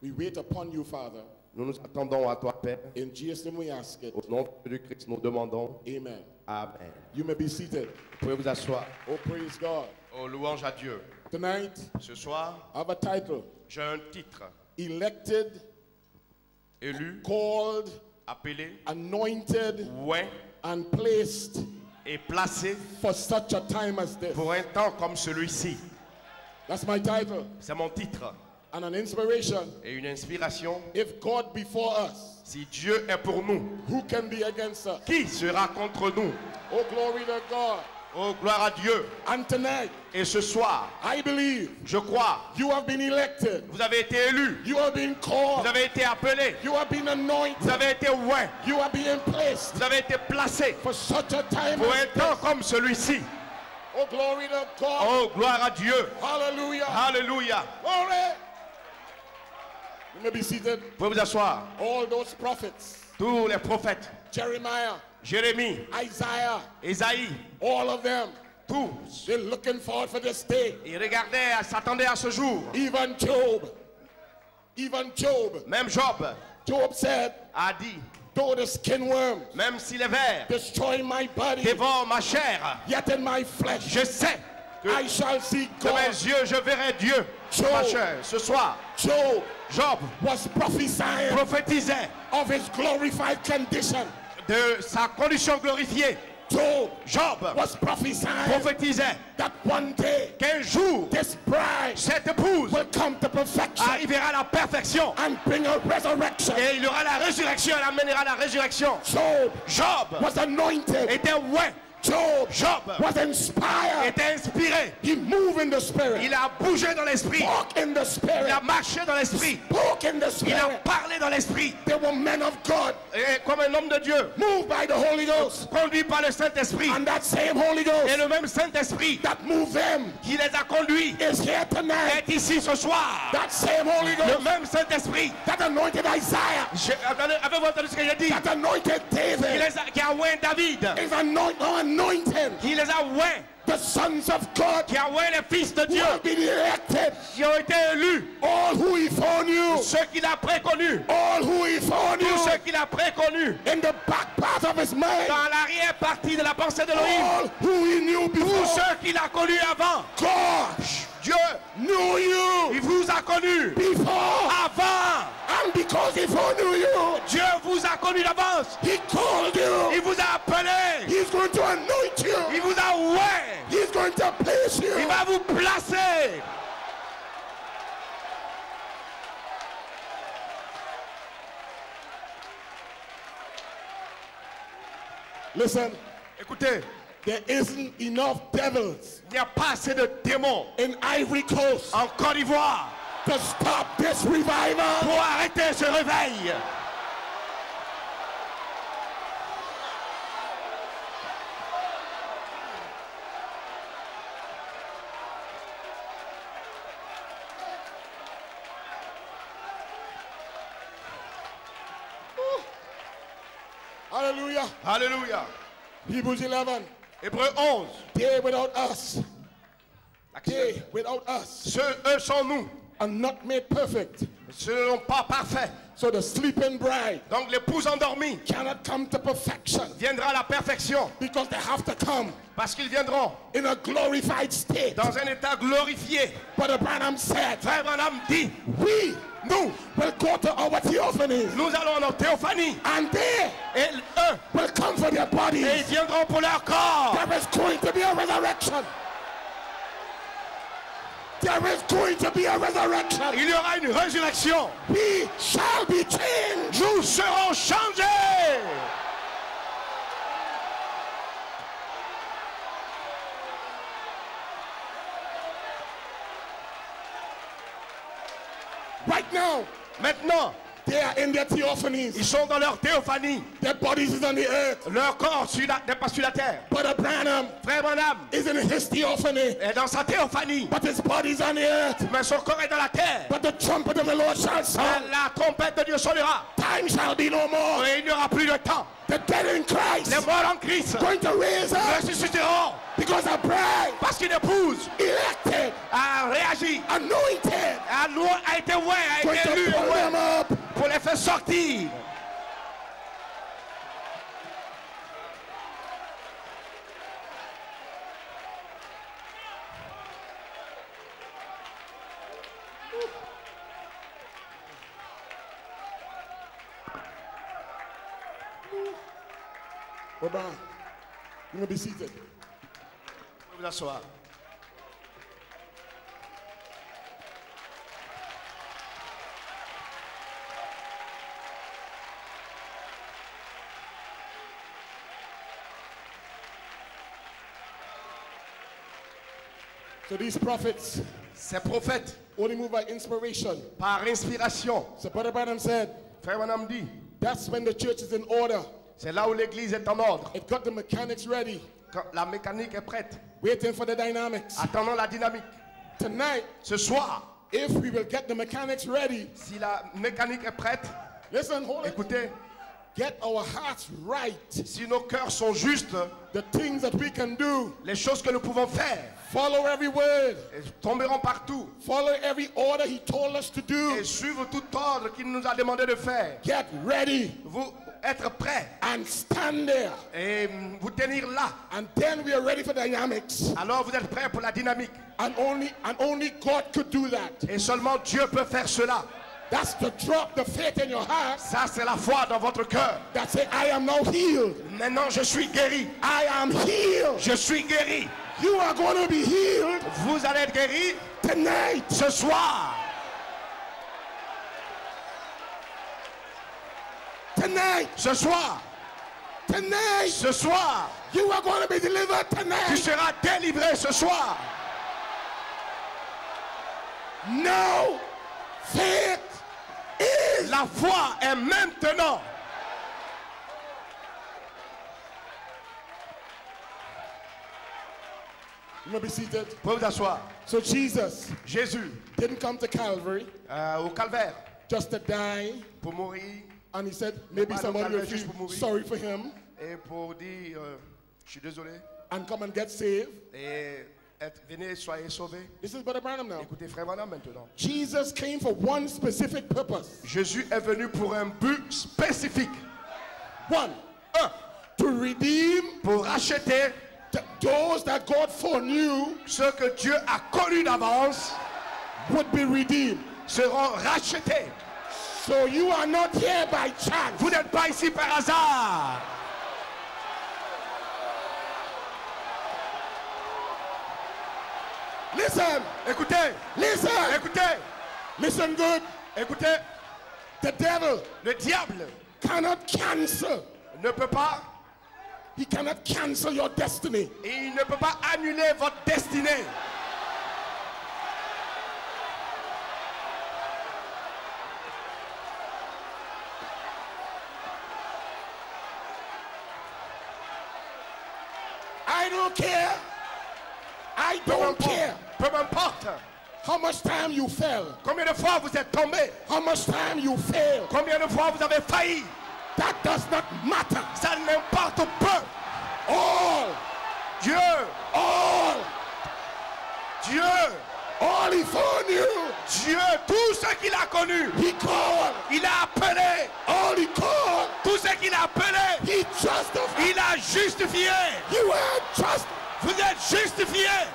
We wait upon you, Father. nous nous attendons à toi, Père. In Jesus' name we ask it. Au nom de Christ, nous demandons. Amen. Amen. You may be seated. Vous pouvez vous asseoir. Oh, praise God. Oh, louange à Dieu. Tonight, Ce soir, I have a title. j'ai un titre. Elected, Élu, called, appelé, anointed, oint and placed et placé for such a time as this. pour un temps comme celui-ci. That's my title. C'est mon titre. And an inspiration. Et une inspiration. If God before us, Si Dieu est pour nous, who can be against us? qui sera contre nous? Oh, glory to God. Oh, gloire à Dieu. And tonight, Et ce soir, I believe je crois, you have been elected. vous avez été élus, You have been called. vous avez été appelés, You have been vous anointed. avez été oints, You are being placed vous avez été placés for such a time pour as un temps comme celui-ci. Oh, glory to God. Oh, gloire à Dieu. Hallelujah. Alléluia. Glory. You may be seated. Vous pouvez vous asseoir. All those prophets, Tous les prophètes, Jeremiah, Jérémie, Isaiah, Ésaïe, all of them, tous, they're looking forward for this day. ils regardaient, s'attendaient à ce jour. Even Job, even Job, Même Job Job said, a dit, though the skin worm même si les vers destroy my body, dévorent ma chair, yet in my flesh je sais que I shall see de mes God. yeux, je verrai Dieu. Job. Ma chair, ce soir, Job Job was prophesying prophétisait of his glorified condition. de sa condition glorifiée. Job was prophesying prophétisait that one day qu'un jour, this bride cette épouse will come to perfection arrivera à la perfection. and bring a resurrection. Et il y aura la résurrection, elle amènera la résurrection. Job was anointed. était oint. Job was inspired. était inspiré. He moved in the spirit. Il a bougé dans l'esprit. Walk in the spirit. Il a marché dans l'esprit. Spoke in the Il a spirit. parlé dans l'esprit. They were men of God. Et comme un homme de Dieu, moved by the Holy Ghost. Conduit par le Saint-Esprit. And that same Holy Ghost. Et le même Saint-Esprit that moved them. Qui les a conduits. Is here tonight. Est ici ce soir. That same Holy Ghost. Le même Saint-Esprit. That anointed Isaiah. Avez-vous entendu ce que j'ai dit? That anointed David. Qui a oint David. Is anointed. Qui les a oint. The sons of God. Qui a oint les fils de Dieu. Who have been elected. Qui ont été élus. All who he foreknew. Ceux qu'il a préconnus. All who he foreknew. Tous ceux qu'il a préconnus. In the back part of his mind. Dans l'arrière-partie de la pensée d'Élohim. All who he knew before. Tous ceux qu'il a connus avant. God. Dieu knew you. Il vous a connus. Before. Avant. And because he foreknew you. Dieu vous a connus d'avance. He called you. Il vous a appelé. He's going to anoint you. Il vous a oint. He's going to place you. Il va vous placer. Listen. Écoutez. There isn't enough devils. Il n'y a pas assez de démons. In Ivory Coast. En Côte d'Ivoire. To stop this revival. Pour arrêter ce réveil. Hallelujah. Alléluia. Hebrews 11. Hébreux 11. They without us. They without us. Eux sans nous. Are not made perfect. Ce n'est pas parfait. So the sleeping bride. Donc l'épouse endormie. Cannot come to perfection. Viendra à la perfection. Because they have to come. Parce qu'ils viendront. In a glorified state. Dans un état glorifié. Brother Branham said. Frère Branham dit. We. Nous. Will go to our theophanies. Nous allons en théophanie. And they. Et eux. Will come for their bodies. ils viendront pour leur corps. There is going to be a resurrection. There is going to be a resurrection. Il y aura une résurrection. We shall be changed. Nous serons changés. Right now, Maintenant, they are in their theophanies. ils sont dans leur théophanie. Their bodies is on the earth. Leur corps n'est pas sur la terre. Brother Branham Frère Branham is in his theophany. est dans sa théophanie. But his body is on the earth. Mais son corps est dans la terre. But the trumpet of the Lord shall sound. La trompette de Dieu sonnera. Time shall be no more. Et il n'y aura plus de temps. The dead in Christ Les morts en Christ going to raise up ressusciteront. because a bride Parce qu'une épouse elected, a réagi, anointed, a été a going été to élue pull them up. pour les faire sortir. Bye-bye. You may be seated. Vous asseoir. So these prophets Ces prophètes, only move by inspiration. par inspiration, So Brother Branham said, Frère Branham dit, that's when the church is in order. c'est là où l'église est en ordre. It got the mechanics ready, Quand la mécanique est prête, waiting for the dynamics. attendons la dynamique. Tonight, Ce soir, if we will get the mechanics ready, si la mécanique est prête, listen, hold it. écoutez, Get our hearts right. si nos cœurs sont justes, The things that we can do. les choses que nous pouvons faire Follow every word. elles tomberont partout. Follow every order he told us to do. Et suivre tout ordre qu'il nous a demandé de faire. Get ready Vous être prêts and stand there. et vous tenir là. And then we are ready for dynamics. Alors vous êtes prêts pour la dynamique. And only God could do that. Et seulement Dieu peut faire cela. That's to drop the faith in your heart. Ça, c'est la foi dans votre cœur. That say, I am now healed. Maintenant, je suis guéri. I am healed. Je suis guéri. You are going to be healed Vous allez être guéri tonight. ce soir. Tonight. Ce soir. Tonight. Ce soir. You are going to be delivered Tu tonight. seras délivré ce soir. No. Faith is. La foi est maintenant. You may be seated. Vous pouvez vous asseoir. So Jesus Jésus, didn't come to Calvary au calvaire, just to die. pour mourir And he said, maybe Pas somebody will Calvaire juste pour feel mourir. sorry for him et pour dire je suis désolé and come and get saved. et venez, soyez sauvés. This is Brother Branham now. Écoutez, frère Branham maintenant. Jesus came for one specific purpose. Jésus est venu pour un but spécifique. One, to redeem Pour racheter those that God foreknew ceux que Dieu a connus d'avance would be redeemed. seront rachetés. So you are not here by chance. Vous n'êtes pas ici par hasard. Listen, Écoutez, listen, écoutez, listen good. écoutez. The devil Le diable cannot cancel. ne peut pas, He cannot cancel your destiny. il ne peut pas annuler votre destinée. I don't care. I don't care Peu m'importe. how much time you fell, Combien de fois vous êtes tombé? how much time you failed. Combien de fois vous avez failli? That does not matter. Ça n'importe peu. All, Dieu, all he foreknew, Dieu, tout ce qu'il a connu, he called. il a appelé. All he called, Tout ce qu'il a appelé, he justified. il a justifié. You are just. Vous êtes justifiés.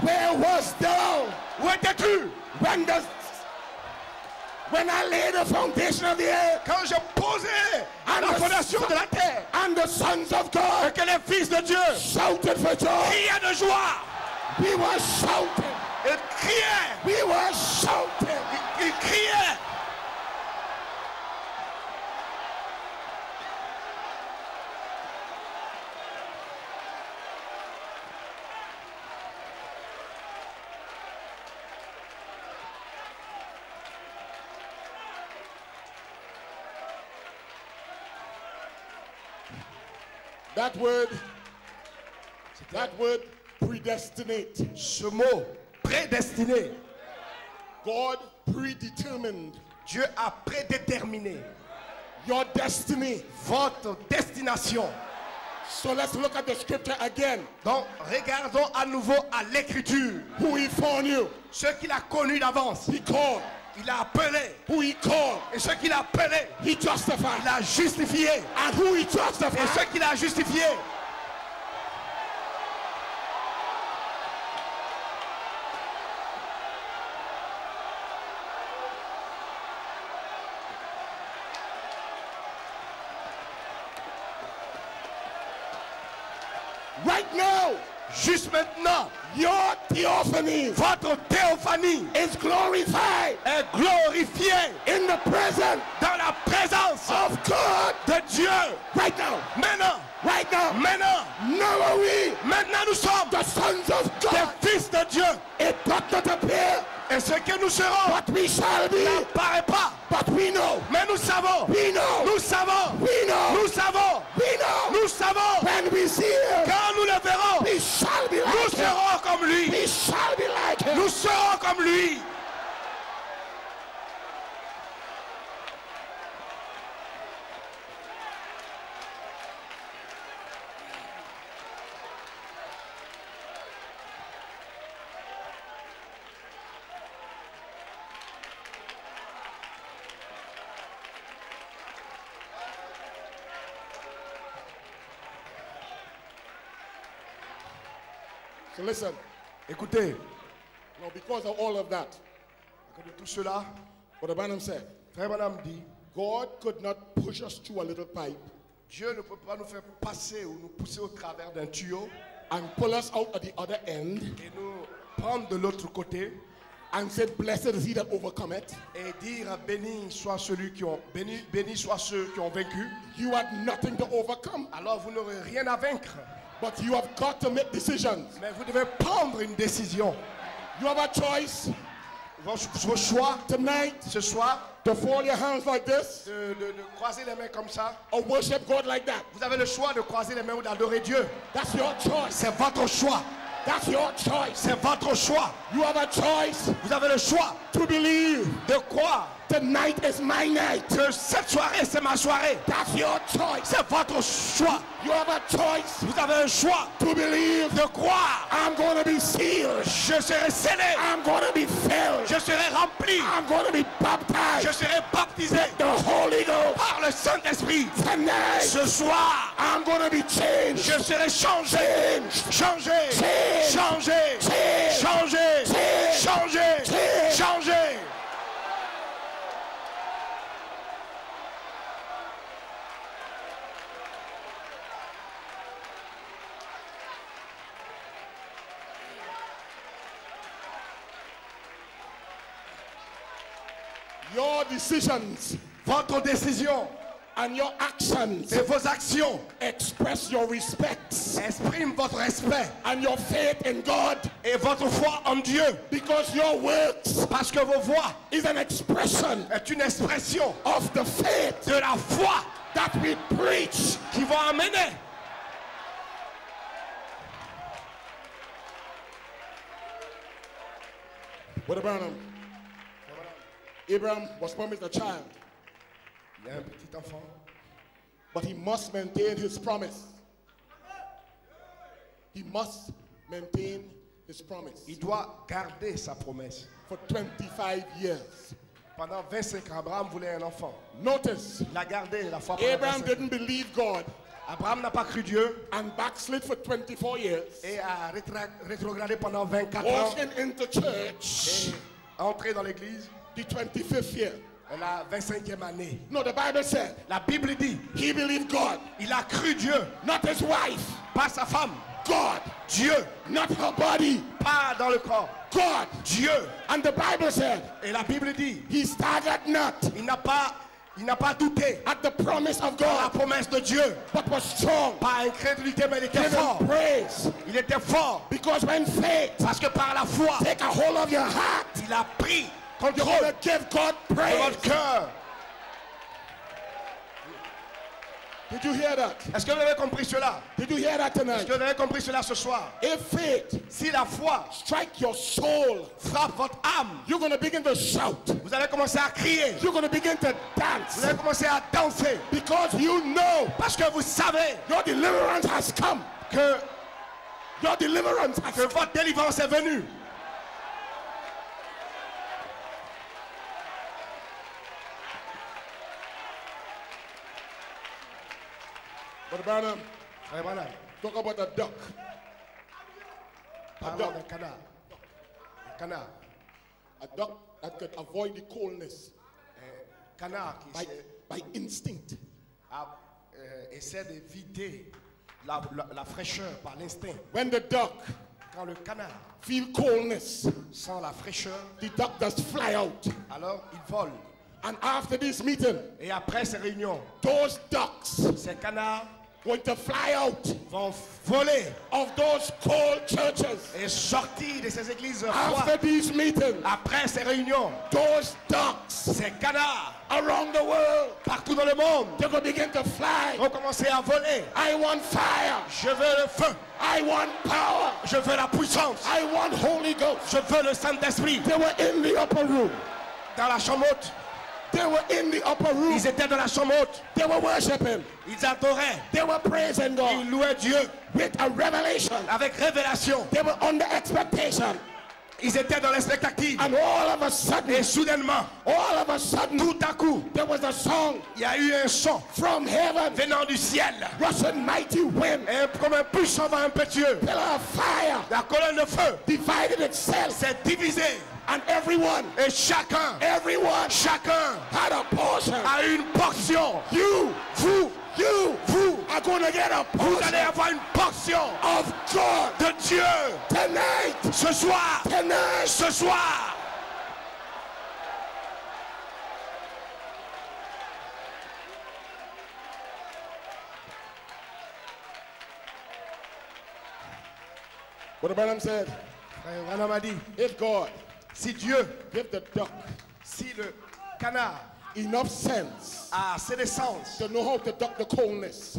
Where was thou? Où étais-tu When I laid the foundation of the earth? quand je posais la fondation de la terre And the sons of et God que les fils de Dieu shouted for joy. criaient de joie? We were shouting. Ils criaient. We were shouting. Ils criaient. That word predestinate. Ce mot prédestiné, God predetermined Dieu a prédéterminé your destiny. votre destination. So let's look at the scripture again. Donc, regardons à nouveau à l'écriture. Who he foreknew, Ce qu'il a connu d'avance, he called. il a appelé. Who he called, Et ce qu'il a appelé, he justified. il a justifié. And who he Et justified, ce qu'il a justifié, right now, juste maintenant, your theophany votre théophanie is glorified est glorifiée in the presence dans la présence of God. de Dieu. Right now, Maintenant, right now, maintenant, now are we maintenant nous sommes the sons of God. des fils de Dieu. It doth not appear, Et ce que nous serons but we shall be. n'apparaît pas. But we know, Mais nous savons, we know, nous savons, we know, nous savons, we know. nous savons. When we see him, Quand nous le verrons, we shall be nous like him. serons comme lui. We shall be like him. Nous serons comme lui. So listen, Écoutez, now because of all of that, à cause de tout cela, what the Branham said, Frère Branham dit, God could not push us through a little pipe Dieu ne peut pas nous faire passer ou nous pousser au travers d'un tuyau and pull us out at the other end et nous prendre de l'autre côté and say, blessed is he that overcometh. et dire béni soit béni soit ceux qui ont vaincu. You had nothing to overcome, Alors vous n'aurez rien à vaincre, but you have got to make decisions. mais vous devez prendre une décision. You have a choice Vos choix tonight ce soir to fold your hands like this de croiser les mains comme ça. or worship God like that. Vous avez le choix de croiser les mains ou d'adorer Dieu. That's your choice. C'est votre choix. That's your choice. C'est votre choix. You have a choice Vous avez le choix to believe de croire tonight is my night. que cette soirée c'est ma soirée. That's your choice. C'est votre choix. You have a choice Vous avez un choix to believe de croire. I'm going to be sealed. Je serai scellé. I'm going to be filled. Je serai rempli. I'm going to be baptized. Je serai baptisé The Holy Ghost. par le Saint-Esprit. Tonight, Ce soir, I'm going to be changed. je serai changé. Changé. Change. Changé. Change. Changé. Change. Changé. Change. Changé. Your decisions Votre décision and your actions et vos actions express your respect expriment votre respect and your faith in God, et votre foi en Dieu. because your works Parce que vos voix is an expression est une expression of the faith de la foi that we preach. qui va amener. Brother Branham, Abraham was promised a child, Il y a un petit enfant, but he must maintain his promise. He must maintain his promise. il doit garder sa promesse. For 25 years. Pendant 25 ans, Abraham voulait un enfant. Notice, Il a gardé la foi pendant Abraham 25 ans. didn't believe God Abraham n'a pas cru Dieu and backslid for 24 years, et a rétrogradé pendant 24 ans walking into church et a entré dans l'église the 25th year. la 25e année. No, the Bible said La Bible dit, he believed God, il a cru Dieu, not his wife. pas sa femme. God, Dieu, not her body. pas dans le corps. God. Dieu. And the Bible said Et la Bible dit, he staggered not il n'a pas douté at the promise of dans la God, promesse de Dieu. but was strong. Pas incrédulité, mais il était fort. Giving praise. Il était fort. Because when faith Parce que par la foi, take a hold of your heart, il a pris you're contrôle going to give God de praise. votre cœur. Did you hear that? Est-ce que vous avez compris cela? Did you hear that Est-ce tonight? que vous avez compris cela ce soir? If faith Si la foi strike your soul, frappe votre âme, you're going to begin to shout. vous allez commencer à crier. You're going to begin to Vous dance allez commencer à danser. because you know Parce que vous savez your deliverance has come. que Your deliverance has come. votre délivrance est venue. But Branham, Frère Branham, talk about a duck. parlons duck. d'un canard. Un canard. A duck that could avoid the coldness Canard qui by instinct. essaie d'éviter la fraîcheur par l'instinct. When the duck Quand le canard feel coldness, sent la fraîcheur, the duck does fly out. alors il vole. And after this meeting, Et après ces réunions, those ducks ces canards going to fly out vont voler of those cold churches. et sortir de ces églises After froides. these meetings, Après ces réunions, those ducks ces canards around the world, partout dans le monde they're going to begin to fly. vont commencer à voler. I want fire. Je veux le feu. I want power. Je veux la puissance. I want Holy Ghost. Je veux le Saint-Esprit. They were in the upper room. Dans la chambre haute. They were in the upper room. Ils étaient dans la chambre haute. They were worshiping. Ils adoraient. They were praising Ils God louaient Dieu with a revelation. avec révélation. They were under expectation. Ils étaient dans l'expectative. And all of a sudden, Et soudainement, all of a sudden, tout à coup, there was a song il y a eu un son from heaven, venant du ciel. rushing mighty wind, Et comme un puissant vent impétueux. pillar of fire, La colonne de feu divided itself, s'est divisée. and everyone Et chacun had a portion. a une portion. You are going to get a Vous allez portion avoir une portion of God de Dieu tonight. ce soir. Tonight. Ce soir. What Branham said, Frère Branham a dit, if God si Dieu, give the duck si le canard enough sense a assez de sens to know how to duck the coldness,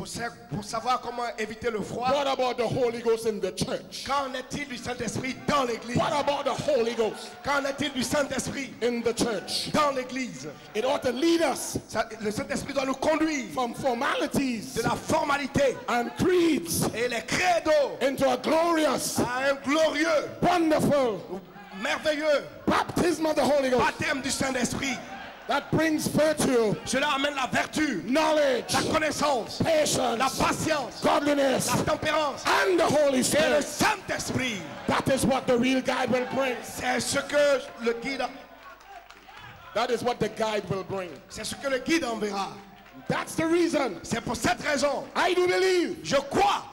pour savoir comment éviter le froid, what about the Holy Ghost in the church? qu'en est-il du Saint-Esprit dans l'église? What about the Holy Ghost Qu'en est-il du Saint-Esprit in the church? dans l'église? It ought to lead us Le Saint-Esprit doit nous conduire from formalities de la formalité and creeds et les credos into a glorious, à un glorieux, wonderful merveilleux baptism of the Holy Ghost baptême du Saint-Esprit. that brings virtue, Cela amène la vertu, knowledge, la connaissance, la patience, patience, godliness, la tempérance and the Holy et le Spirit. Saint-Esprit. That is what the real guide will bring. C'est ce que le guide, That is what the guide will bring. c'est ce que le guide enverra. That's the reason C'est pour cette raison, I do believe je crois,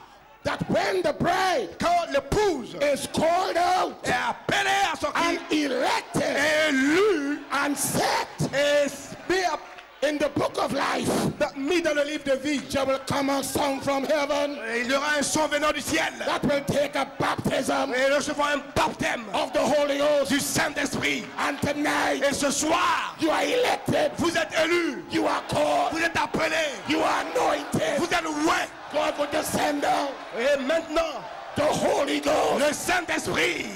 that when the bride quand l'épouse is called out est appelée à sortir, and elected élue and set et in the book of life, mis dans le livre de vie, there will come a song from heaven il y aura un son venant du ciel that will take a baptism et recevoir un baptême of the Holy Ghost. du Saint-Esprit. And tonight, Et ce soir, you are elected, vous êtes élus, you are called, vous êtes appelés, you are anointed. vous êtes loués. God will descend down Et maintenant, the Holy Ghost. le Saint-Esprit.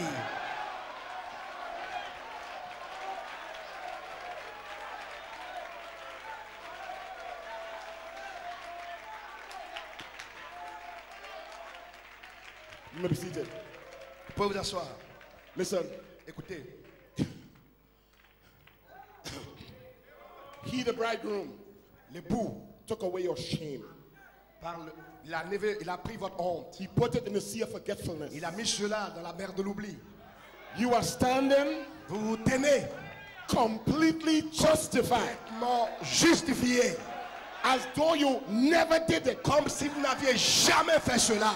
You may be seated. Vous pouvez vous asseoir. Listen, Écoutez, he, the bridegroom, l'époux, took away your shame. Il a pris votre honte. He put it in the sea of forgetfulness. Il a mis cela dans la mer de l'oubli. You are standing Vous vous tenez completely justified, complètement justifié, as though you never did it. comme si vous n'aviez jamais fait cela.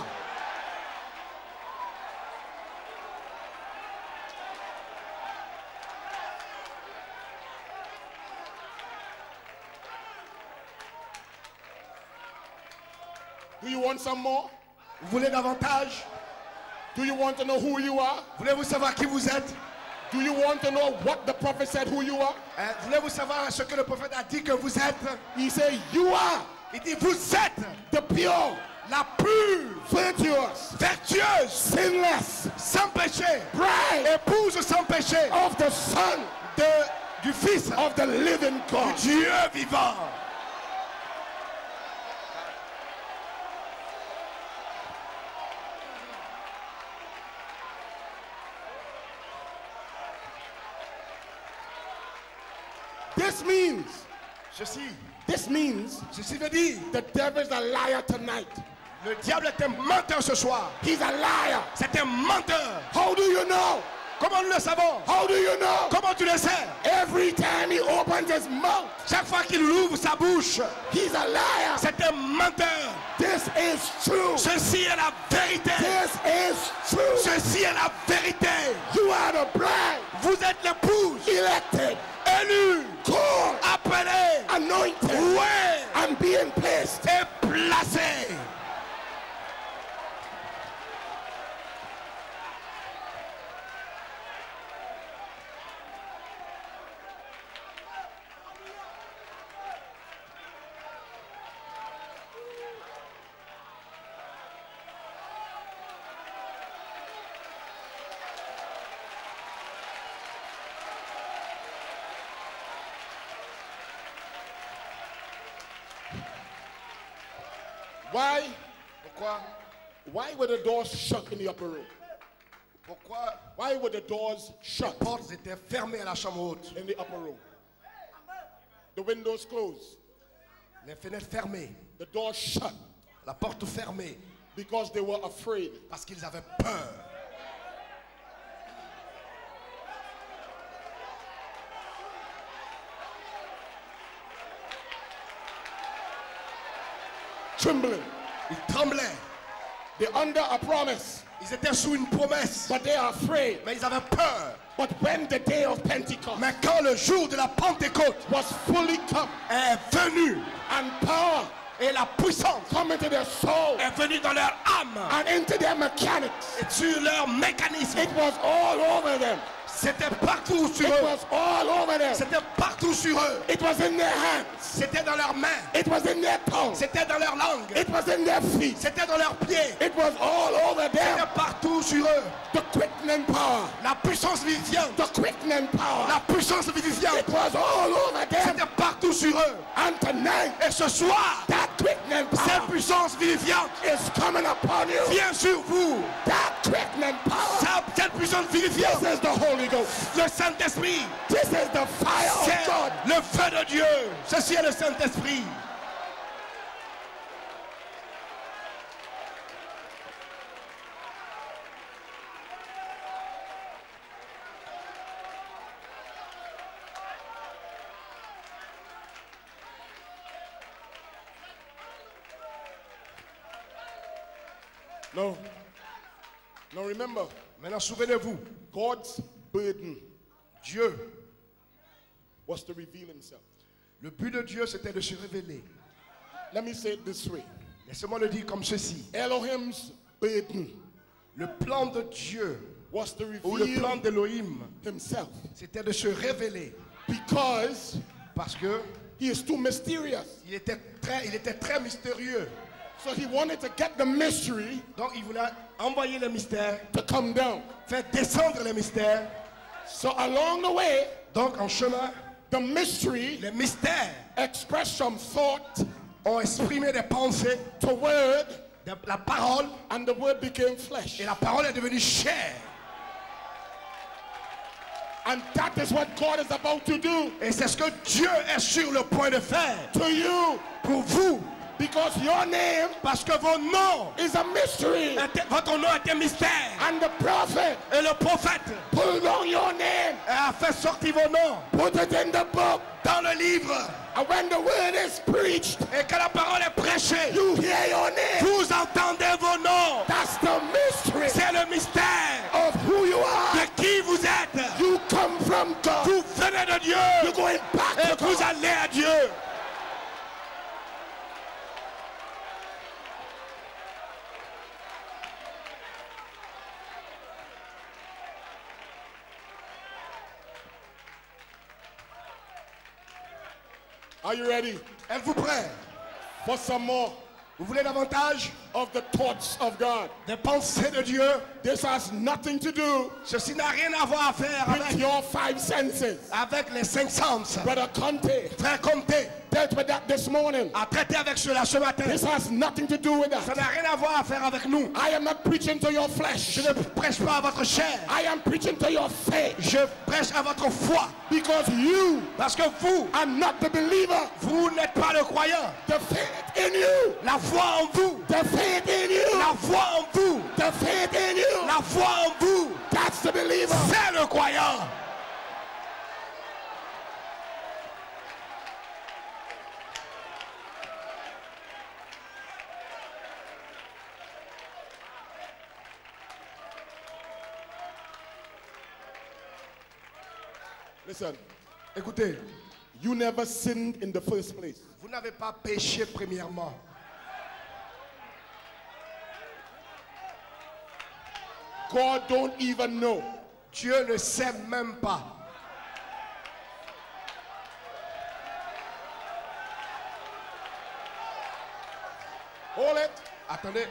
Do you want some more? Vous voulez davantage? Do you want to know who you are? Voulez-vous savoir qui vous êtes? Do you want to know what the prophet said who you are? Voulez-vous savoir ce que le prophète a dit que vous êtes? He said, you are Il dit, vous êtes the pure, la pure, virtuous, vertueuse, sinless sans péché, bride épouse sans péché of the Son du Fils of the living God. du Dieu vivant. This means Ceci veut dire, the devil is a liar tonight. le diable est un menteur ce soir. He's a liar. C'est un menteur. How do you know? Comment nous le savons? How do you know? Comment tu le sais? Every time he opens his mouth, Chaque fois qu'il ouvre sa bouche, he's a liar. c'est un menteur. This is true. Ceci est la vérité. This is true. Ceci est la vérité. You are the bride, Vous êtes l'épouse, elected, élue, called, appelée, anointed, ouais, and being placed. et placée. Why? Pourquoi? Why were the doors shut in the upper room? Pourquoi Why were the doors shut les portes étaient fermées à la chambre haute? in the upper room? The windows closed, Les fenêtres fermées, the doors shut, la porte fermée, because they were afraid. parce qu'ils avaient peur. Trembling. Ils tremblaient. They're under a promise, Ils étaient sous une promesse, but they are afraid. mais ils avaient peur. But when the day of Pentecost Mais quand le jour de la Pentecôte was fully come, est venu and power et la puissance come into their soul est venue dans leur âme and into their mechanics, et sur leur mécanisme, it was all over them. c'était partout sur It eux. was all over them. C'était partout sur eux. It was in their hands. C'était dans leurs mains. It was in their tongue. C'était dans leur langue. It was in their feet. C'était dans leurs pieds. It was all over them. C'était partout sur eux. The quickening power. La puissance vivifiante. The quickening power. La puissance vivifiante. It was all over them. C'était partout sur eux. And tonight, Et ce soir, that quickening cette power puissance vivifiante is coming upon you. vient sur vous. That quickening power. Cette puissance vivifiante, This is the Holy Ghost. le Saint-Esprit, This is the fire of c'est God. le feu de Dieu. Ceci est le Saint-Esprit. No. Now remember, Maintenant, souvenez-vous, God's burden Dieu, was to reveal himself. le but de Dieu, c'était de se révéler. Let me say it this way. Laissez-moi le dire comme ceci. Elohim's burden Le plan de Dieu, was to ou le plan reveal d'Élohim, himself c'était de se révéler. because Parce que he is too mysterious. il était très mystérieux. So he wanted to get the mystery Donc il voulait envoyer le mystère, to come down. faire descendre le mystère. So along the way, Donc en chemin, the mystery les mystères expressed some thought ont exprimé des pensées, to word, la parole, and the word became flesh. et la parole est devenue chair. And that is what God is about to do Et c'est ce que Dieu est sur le point de faire to you. pour vous. Because your name Parce que vos noms, is a mystery. votre nom est un mystère. And the prophet Et le prophète pulled on your name, a fait sortir vos noms put it in the book. dans le livre. And when the word is preached, Et quand la parole est prêchée, you hear your name. vous entendez vos noms. That's the mystery C'est le mystère of who you are. de qui vous êtes. You come from God. Vous venez de Dieu. You're going back Et to vous God. allez à Dieu. Are you ready Êtes-vous prêts? for some more Vous voulez davantage of the thoughts of God? des pensées de Dieu? This has nothing to do Ceci n'a rien à voir à faire with your five senses. avec les 5 sens. Brother Conte Frère Comté dealt with that this morning. a traité avec cela ce matin. This has nothing to do with Ça that. n'a rien à voir à faire avec nous. I am not preaching to your flesh. Je ne prêche pas à votre chair. I am preaching to your faith. Je prêche à votre foi. Because you Parce que vous, are not the believer. vous n'êtes pas le croyant. The faith in you. La foi en vous. The faith in you. La foi en vous. The faith in you. La foi en vous. That's the believer. C'est le croyant. Listen, Écoutez, you never sinned in the first place. vous n'avez pas péché premièrement. God don't even know. Dieu ne sait même pas. Hold it. Attendez,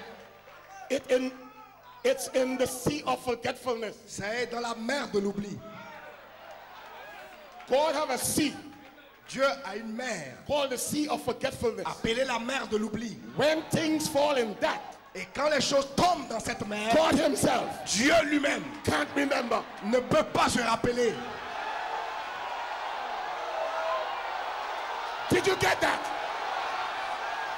It's in the sea of forgetfulness. c'est dans la mer de l'oubli. God have a sea Dieu a une mer called the sea of forgetfulness. appelée la mer de l'oubli. When things fall in that, Et quand les choses tombent dans cette mer, God himself Dieu lui-même can't remember. ne peut pas se rappeler. Did you get that?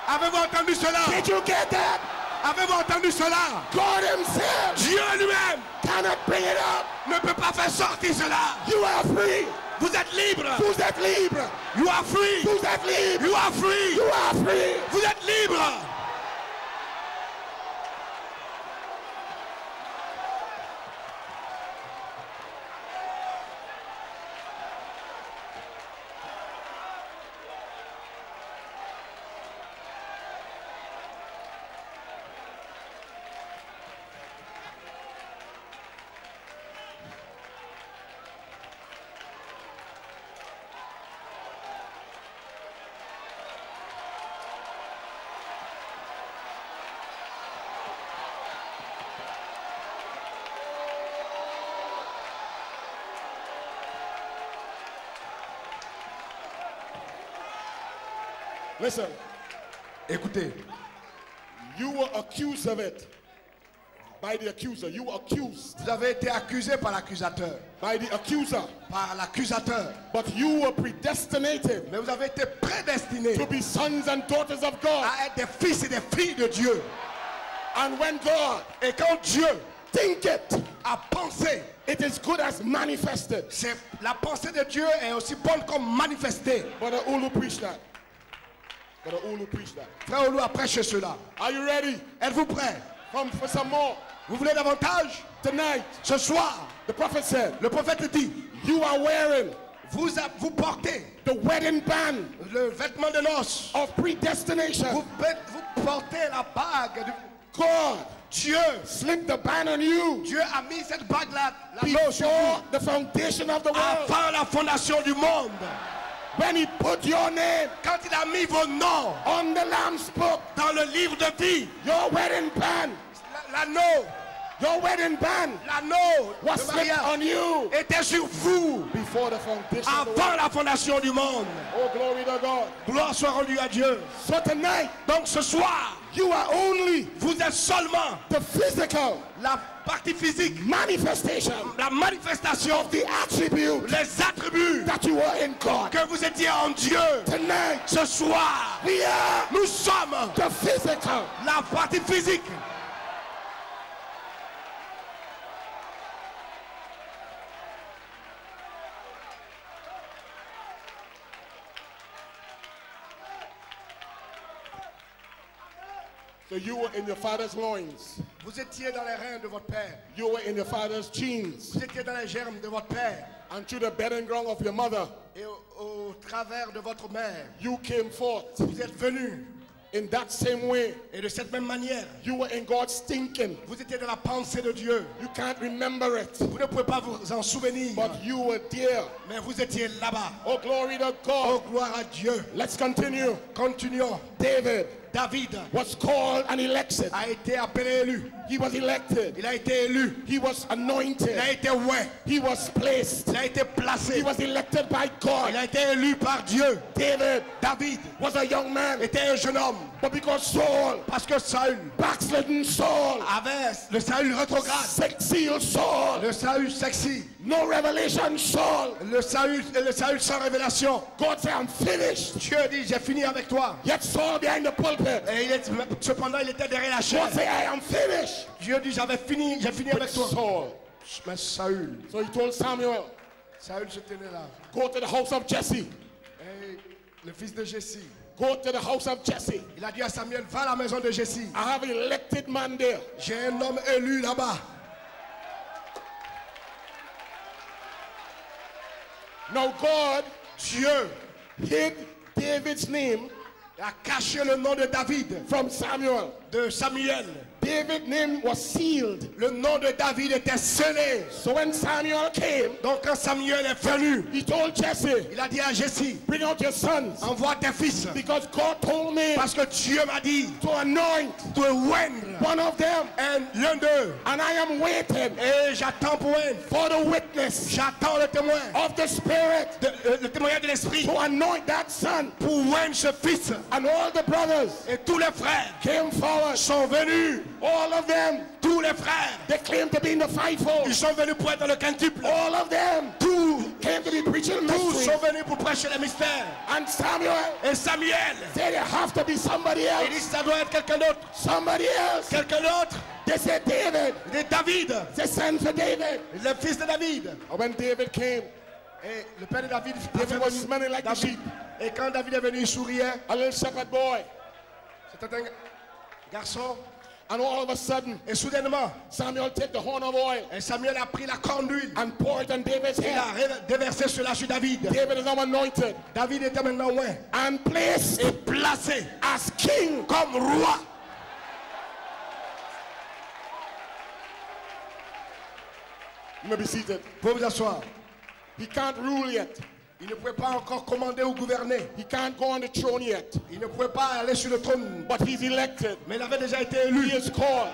Avez-vous entendu cela? Did you get that? Avez-vous entendu cela? God himself Dieu lui-même cannot bring it up. ne peut pas faire sortir cela. You are free. Vous êtes libre. Vous êtes libre. You are free. Vous êtes libre. You are free. You are free. Vous êtes libre. Listen, Écoutez, you were accused of it by the accuser. You were accused vous avez été accusé par l'accusateur. by the accuser. Par l'accusateur. But you were predestinated Mais vous avez été prédestinés to be sons and daughters of God. à être des fils et des filles de Dieu. And when God Et quand Dieu think it, a pensé, it is good as manifested. c'est la pensée de Dieu est aussi bonne comme manifestée. Brother Ulu preached that. Brother Ulu preached that. Frère Olu a prêché cela. Are you ready? Êtes-vous prêts? Come for some more. Vous voulez davantage? Tonight, Ce soir, the prophet said, le prophète dit, you are wearing vous portez the wedding band le vêtement de noces. of predestination. Vous portez la bague. God Dieu slipped the band on you Dieu a mis cette bague-là là-bas sur before vous. the foundation of the world. Avant la fondation du monde. When he put your name Quand il a mis vos noms on the Lamb's book, dans le livre de vie, your wedding band, l'anneau was de slipped mariage on you était sur vous before the foundation of the world. avant la fondation du monde. Oh, glory to God. Gloire soit rendue à Dieu. So tonight, Donc ce soir, you are only vous êtes seulement the physical la partie physique, manifestation la manifestation, of the attribute les attributs that you are in God. que vous étiez en Dieu. Tonight, Ce soir, we are nous sommes the physical. la partie physique. So you were in your father's loins. Vous étiez dans les reins de votre père. You were in your father's genes. Vous étiez dans les germes de votre père. And through the bedding ground of your mother, Et au travers de votre mère, you came forth. vous êtes venus. In that same way, Et de cette même manière, you were in God's thinking. vous étiez dans la pensée de Dieu. You can't remember it, Vous ne pouvez pas vous en souvenir. but you were there. Mais vous étiez là-bas. Oh, glory to Oh, God. gloire à Dieu. Let's continue. Continuons. David David was called and elected. a été appelé élu. He was elected. Il a été élu. He was Il a anointed. été oint. He was placed. Il a été He placé. was elected by Il God. a été élu par Dieu. David David was a young man, était un jeune homme. but because Saul, Parce que Saül backslidden Saul, avait le Saül rétrograde. sex-sealed Saul, Le Saül sexy. no revelation Saul, Le Saül sans révélation. God said, I'm finished. Dieu dit, j'ai fini avec toi. Yet Saul behind the pulpit, Et cependant, il était derrière la chaîne. God said, I am finished Dieu dit, j'ai fini with avec toi. Saul. Mais Saül, So he told Samuel, Saül se tenait là. go to the house of Jesse. Et le fils de Jesse, Go to the house of Jesse. il a dit à Samuel, va à la maison de Jesse. I have an elected man there. J'ai un homme élu là-bas. Now God Dieu hid David's name a caché le nom de David from Samuel. de Samuel. David's name was sealed. Le nom de David était scellé. So when Samuel came, Donc quand Samuel est venu, he told Jesse, il a dit à Jesse, bring out your sons. envoie tes fils. Because God told me Parce que Dieu m'a dit to anoint de oindre one of them. l'un d'eux. And I am waiting Et j'attends pour oindre. for the witness J'attends le témoin. of the Spirit Le témoignage de l'Esprit. to anoint that son. Pour oindre ce fils. And all the brothers Et tous les frères came forward. sont venus. All of them, Tous les frères. they claimed to be in the fivefold. Ils sont venus pour être dans le quintuple. All of them Tous came to be preaching mysteries. sont venus pour prêcher les mystères. And Samuel Et Samuel, said, there have to be somebody il dit else. ça doit être quelqu'un d'autre. Somebody else. Quelqu'un d'autre. They said, David. Et David, They sent for David. le fils de David. And when David came, Et le père de David, David was smelling like the David. sheep. Et quand David est venu, il souriait. A little shepherd boy. C'était un garçon. And all of a sudden, Et soudainement, Samuel took the horn of oil et Samuel a pris la corne d'huile. and poured it on David's Il head. a déversé cela sur David. David is now anointed David était maintenant loin. and placed Et placé as king. comme roi. You may be seated. Pour vous asseoir. He can't rule yet. Il ne pouvait pas encore commander ou gouverner. He can't go on the throne yet. Il ne pouvait pas aller sur le trône. But he's elected. Mais il avait déjà été He élu. is called.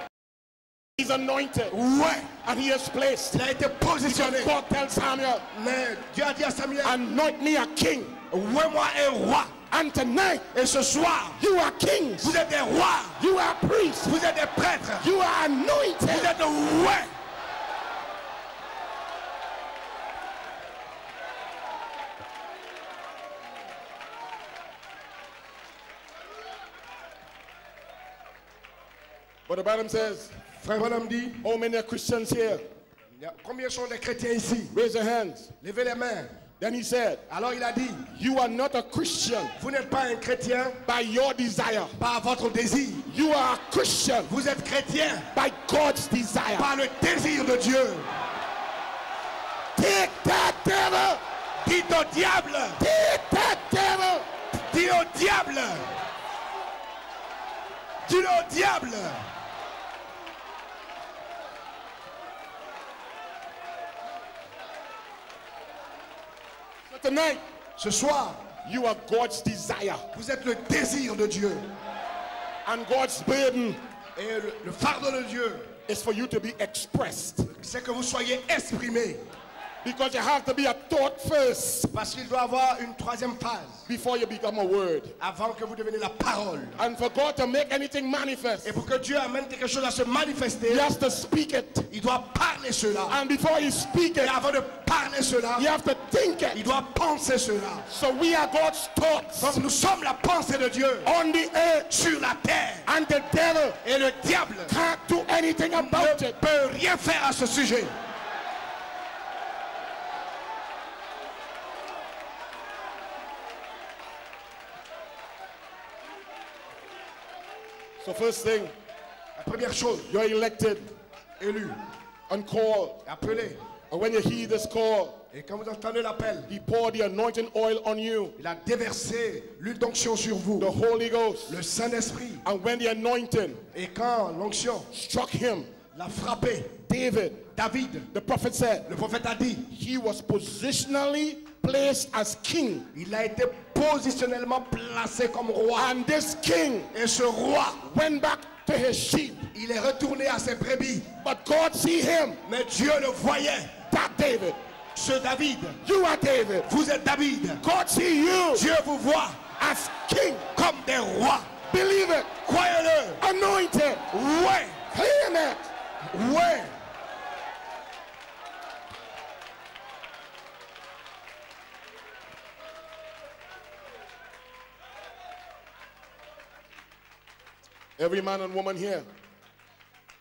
He's anointed. Ouais. And he is placed. Il a été positionné. God tells Samuel, Mais Dieu a dit à Samuel, anoint me a king. ouais-moi un roi. And tonight, Et ce soir, you are kings. vous êtes des rois. You are priests. Vous êtes des prêtres. You are Vous anointed. êtes ouais. But the Bible says, Frère Branham dit, how many are Christians here? combien sont les chrétiens ici? Raise your hands. Levez les mains. Then he said, Alors il a dit, you are not a Christian vous n'êtes pas un chrétien by your desire. par votre désir. You are a Christian Vous êtes chrétien by God's desire. par le désir de Dieu. Take that, devil. Dites au diable. Take that, devil. Dis au diable. Dis au diable. So tonight, Ce soir, you are God's desire. vous êtes le désir de Dieu. And God's burden Et le fardeau de Dieu, is for you to be expressed. c'est que vous soyez exprimés. Because you have to be a thought first Parce qu'il doit avoir une troisième phase before you become a word. avant que vous deveniez la parole. And for God to make anything manifest, Et pour que Dieu amène quelque chose à se manifester, He has to speak it. il doit parler cela. And before He speaks Et it, avant de parler cela, you have to think il it. doit penser cela. So we are God's thoughts Donc nous sommes la pensée de Dieu on the earth. sur la terre. And the devil Et le diable can't do anything about ne it. peut rien faire à ce sujet. So first thing, La première chose, you're elected élu, and called. appelé. And when you hear this call, Et quand vous entendez l'appel, He poured the anointing oil on you, il a déversé l'huile d'onction sur vous, the Holy Ghost. le Saint-Esprit. And when the anointing Et quand l'onction struck him, l'a frappé, David, David, the prophet said, le prophète a dit, he was positionally placed as king. il a été positionnellement placé comme roi. And this king Et ce roi, went back to his sheep. il est retourné à ses brebis. But God see him, Mais Dieu le voyait. that David. Ce David, You are David. vous êtes David. God see you Dieu vous voit as king. comme des rois. Believe it. Croyez-le. Anointed. Ouais. Claim it. Ouais. Every man and woman here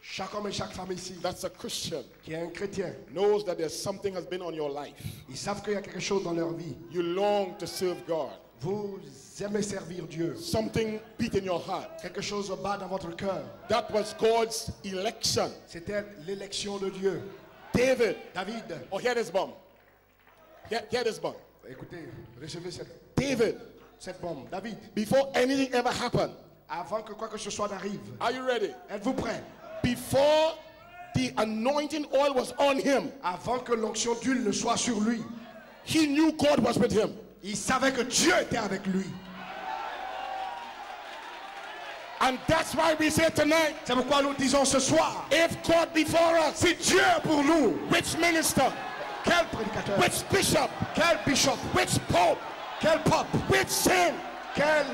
Chaque homme et chaque femme ici that's a Christian qui est un chrétien, knows that there's something has been on your life. ils savent qu'il y a quelque chose dans leur vie. You long to serve God. Vous aimez servir Dieu. Something beat in your heart. Quelque chose bat dans votre cœur. That was God's election. C'était l'élection de Dieu. David. David, Oh, hear this bomb. Hear this bomb. écoutez, recevez David, cette bombe. David, before anything ever happened, avant que quoi que ce soit n'arrive, are you ready? êtes-vous prêts? Before the anointing oil was on him, Avant que l'onction d'huile ne soit sur lui, he knew God was with him. il savait que Dieu était avec lui. And that's why we say tonight, C'est pourquoi nous disons ce soir, if God before us, si Dieu est pour nous, which minister, quel prédicateur, which bishop, quel bishop, which pope, quel pape, which sin quel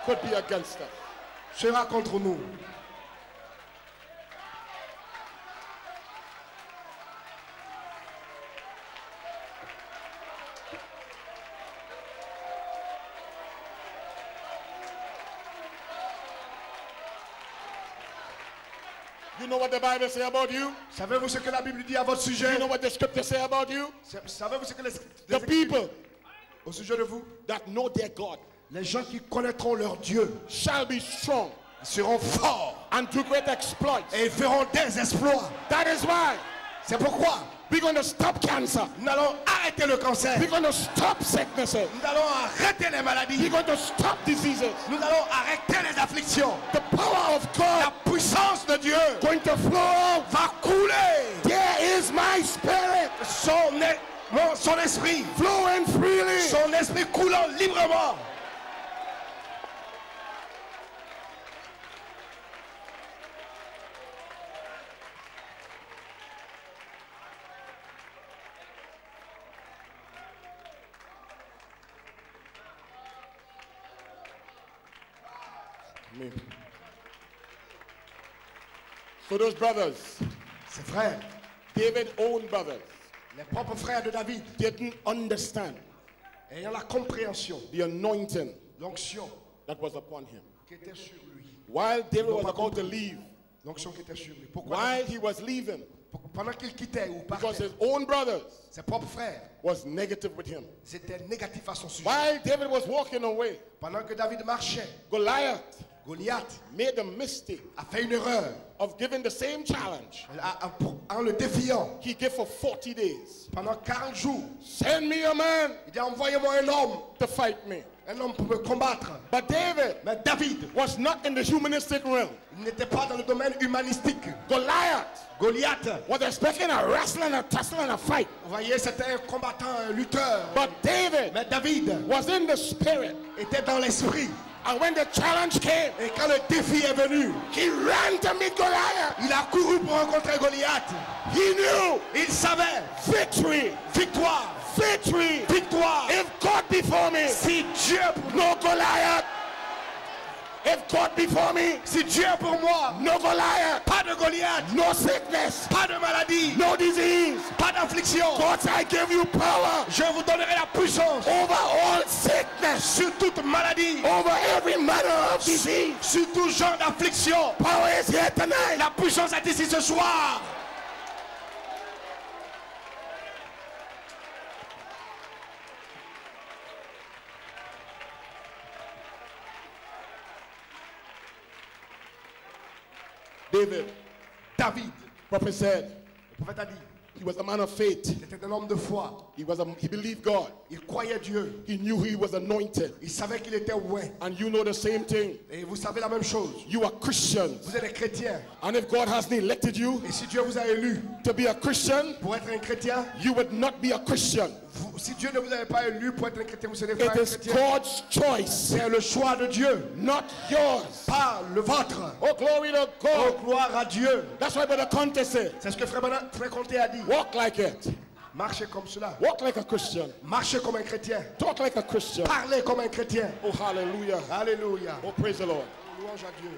could be against us? sera contre nous? You know what the Bible say about you? Savez-vous ce que la Bible dit à votre You sujet? know what the scripture say about you? Savez-vous ce que les The Écritures people au sujet de vous? that know their God Les gens qui connaîtront leur Dieu shall be strong seront forts and do great exploits. et ils feront des exploits. That is why C'est pourquoi we're going to stop cancer. nous allons arrêter le cancer. We're going to stop sicknesses. Nous allons arrêter les maladies. We're going to stop diseases. Nous allons arrêter les afflictions. The power of La God puissance de Dieu going to flow out. va couler. There is my spirit Son esprit, flowing freely. son esprit coulant librement. So those brothers, Ses frères, David's own brothers, les propres frères de David, didn't understand ayant la compréhension, the anointing l'onction that was upon him. qui était sur lui. While David was about to leave, L'onction qui était sur lui. Pourquoi? while he was leaving, Pendant qu'il quittait ou because partait, his own brothers ses propres frères was negative with him. étaient négatifs à son sujet. While David was walking away, Pendant que David marchait, Goliath Goliath made the mistake a fait une erreur of giving the same challenge en le défiant. he gave for 40 days. Pendant 40 jours, Send me a man il dit envoyez-moi un homme to fight me. un homme pour me combattre. But David Mais David was not in the humanistic realm. n'était pas dans le domaine humanistique. Goliath Goliath, was expecting a wrestling, a tussling, and a fight. vous voyez, c'était un combattant, un lutteur. But David Mais David was in the spirit. était dans l'esprit. And when the challenge came, Et quand le défi est venu, he ran to meet Goliath. il a couru pour rencontrer Goliath. He knew Il savait, victory, victoire, victory. victoire. If God before me, Si Dieu, no Goliath. If God before me, si Dieu est pour moi, no Goliath, pas de Goliath, no sickness, pas de maladie, no disease. pas d'affliction. God, I give you power Je vous donnerai la puissance over all sickness, sur toute maladie, over every manner of disease. sur tout genre d'affliction. Power is here tonight. La puissance est ici ce soir. David, David, prophet said, le prophète a dit, he was a man of faith. il était un homme de foi. He believed God. Il croyait Dieu. He knew he was anointed. Il savait qu'il était oint. And you know the same thing. Et vous savez la même chose. You are Christians. Vous êtes des chrétiens. And if God hasn't elected you Et si Dieu vous a élu to be a Christian, pour être un chrétien, you would not be a Christian. si Dieu ne vous avait pas élu pour être un chrétien, vous ne serez pas It un is chrétien. God's choice, C'est le choix de Dieu, not yours. pas le vôtre. Oh, glory to Oh, God. gloire à Dieu. That's why Brother Conte said, C'est ce que Frère Conté a dit. walk like it. Marchez comme cela. Walk like a Christian. Marchez comme un chrétien. Talk like a Christian. Parlez comme un chrétien. Oh, hallelujah. Alléluia. Oh, praise the Lord. Louange à Dieu.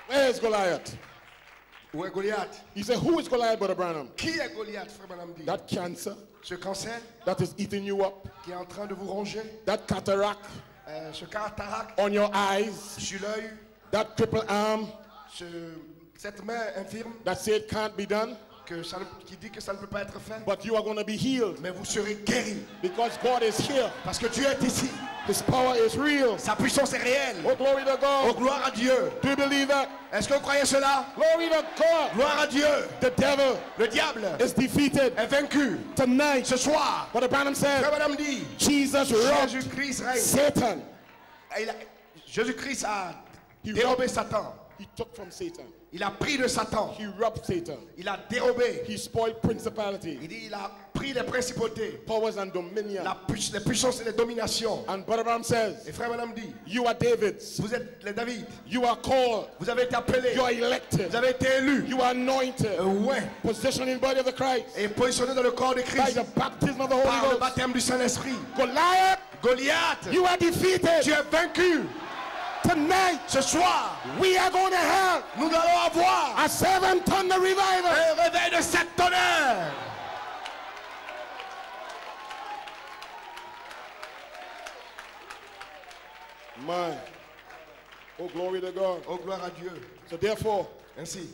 Where is Goliath? Où est Goliath? He said, who is Goliath, Brother Branham? Qui est Goliath, Frère Branham dit? That cancer Ce cancer that is eating you up, qui est en train de vous ronger, that cataract ce cataracte on your eyes, sur l'œil, that crippled arm cette main infirme that said can't be done, qui dit que ça ne peut pas être fait, but you are going to be healed mais vous serez guéris because God is here. parce que Dieu est ici. His power is real. Sa puissance est réelle. Oh, glory to Oh, God. gloire à Dieu. Do you believe that? Est-ce que vous croyez cela? Glory to God. Gloire à Dieu. The devil Le diable is defeated est vaincu. tonight. Ce soir, What the Branham said, Frère Branham dit, Jesus robbed Jésus-Christ règne. Satan. Jésus-Christ a dérobé Satan. He took from Satan. Il a pris de Satan. He robbed Satan. Il a dérobé. He spoiled principality, Il dit, il a pris les principautés, powers and dominion. les puissances et les dominations. And Brother Branham says, Et Frère Branham dit, you are David's. vous êtes les David. You are called. Vous avez été appelés. You are elected. Vous avez été élus. You are anointed. Ouais. Positioned in the body of the Christ Et positionnés dans le corps de by Christ the baptism of the par Holy le Ghost. baptême du Saint-Esprit. Goliath, Goliath, you are defeated. tu es vaincu. Tonight, Ce soir, we are going to have nous allons avoir a 7-ton revival. un réveil de 7 tonnerres. Man. Oh, glory to God. Oh, gloire à Dieu. So therefore, Ainsi,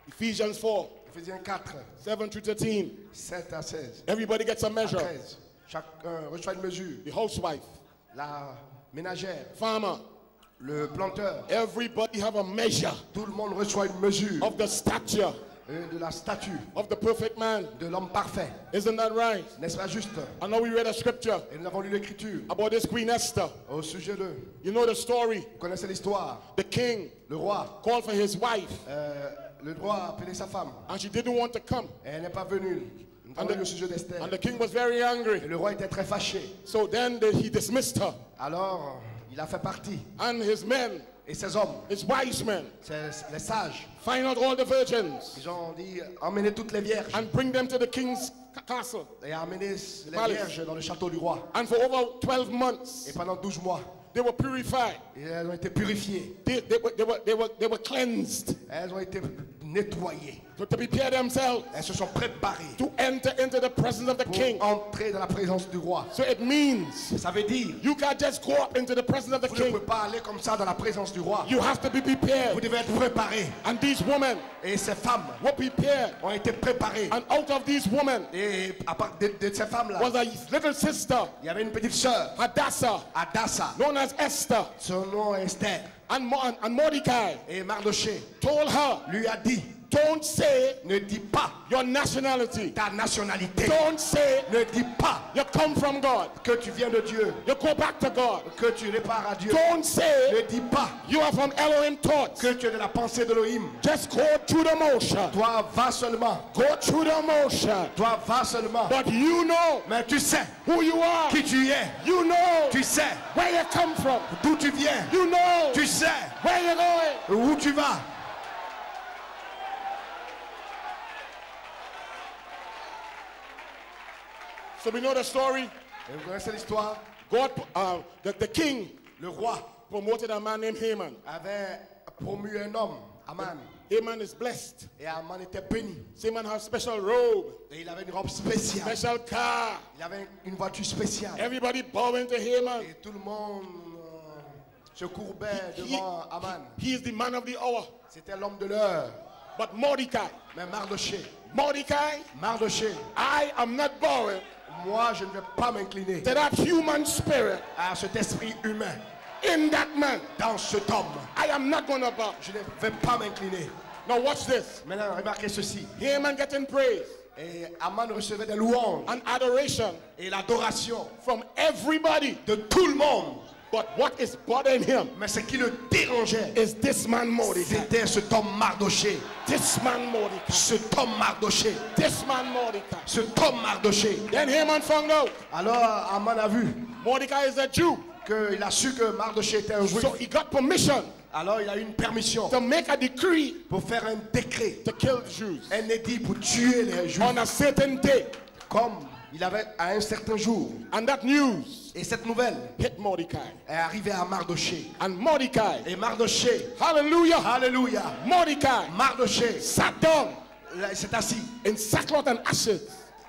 Ephesians 4, Éphésiens 4, 7 through 13. 7 à 16, Everybody gets a à measure. 13. Chacun reçoit une mesure. The housewife, La ménagère, farmer, le planteur, everybody have a measure tout le monde reçoit une mesure of the stature de la statue of the perfect man. de l'homme parfait. Isn't that right? N'est-ce pas juste? I know we read a scripture Et nous avons lu l'écriture about this Queen Esther. au sujet de... You know the story. Vous connaissez l'histoire. The king Le roi, called for his wife le roi a appelé sa femme. and she didn't want to come. Et elle n'est pas venue. Nous avons And the- lu le sujet d'Esther. And the king was very angry. Et le roi était très fâché. So then he dismissed her. Alors, il a fait partie. And his men, Et ces hommes, his wise men, les sages, find out all the virgins ils ont dit emmenez toutes les vierges and bring them to the king's castle. et emmenez les Palace. vierges dans le château du roi. And for over 12 months, Et pendant 12 mois, they were purified. et elles ont été purifiées. They were cleansed Elles ont été nettoyées. to prepare themselves Elles se sont préparées to enter into the presence of the pour king. entrer dans la présence du roi. So it means Ça veut dire, you can't just go up into the presence of the vous ne king. pouvez pas aller comme ça dans la présence du roi. You have to be Vous prepared. devez être préparé. And these women Et ces femmes were prepared. ont été préparées. And out of these women Et à part de ces femmes-là, was a little sister, il y avait une petite sœur, Hadassah, Adassa. known as Esther. Son nom est Esther. And Mordecai Et Mardoché told her, lui a dit, Don't say Ne dis pas your nationality. ta nationalité. Don't say Ne dis pas you come from God. que tu viens de Dieu, You go back to God. que tu repars à Dieu. Don't Ne say dis pas you are from Elohim thoughts. que tu es de la pensée d'Elohim. Just go through the motion. Toi, va seulement. Go through the motion. Toi, va seulement. But you know Mais tu sais who you are. qui tu es. You know Tu sais where you come from. d'où tu viens. You know Tu sais where you're going. où tu vas. So we know the story. Et vous connaissez l'histoire. God, the king Le roi promoted a man named Haman. avait promu un homme, Aman. Haman is blessed. Et Aman était béni. Haman has special robe, Et il avait une robe spéciale. special car. Il avait une voiture spéciale. Everybody bowing to Haman. Et tout le monde se courbait devant Aman. He is the man of the hour. C'était l'homme de l'heure. But Mordecai, Mais Mardoché, Mordecai, I am not bowing moi je ne vais pas m'incliner to that human spirit à cet esprit humain in that man. dans cet homme. I am not going to bow. Je ne vais pas m'incliner. Now watch this. Maintenant, remarquez ceci. Haman getting praise Et Aman recevait des louanges and adoration et l'adoration from everybody. de tout le monde. But what is bothering him Mais ce qui le dérangeait, is this man Mordecai. c'était cet homme Mardoché. This man Mordecai. Cet homme Mardoché. This man Mordecai. Cet homme Mardoché. Then Haman found out Alors Aman a vu Mordecai is a Jew. qu'il a su que Mardoché était un juif. So he got permission Alors il a eu une permission to make a decree pour faire un décret, to kill the Jews un édit pour tuer les juifs. on a certain day. Comme il avait à un certain jour. And that news Et cette nouvelle hit Mordecai. est arrivée à Mardoché. And Mordecai, Et Mardoché, hallelujah, alléluia, Mordecai Mardoché sat down il s'est assis. in sackcloth and ashes,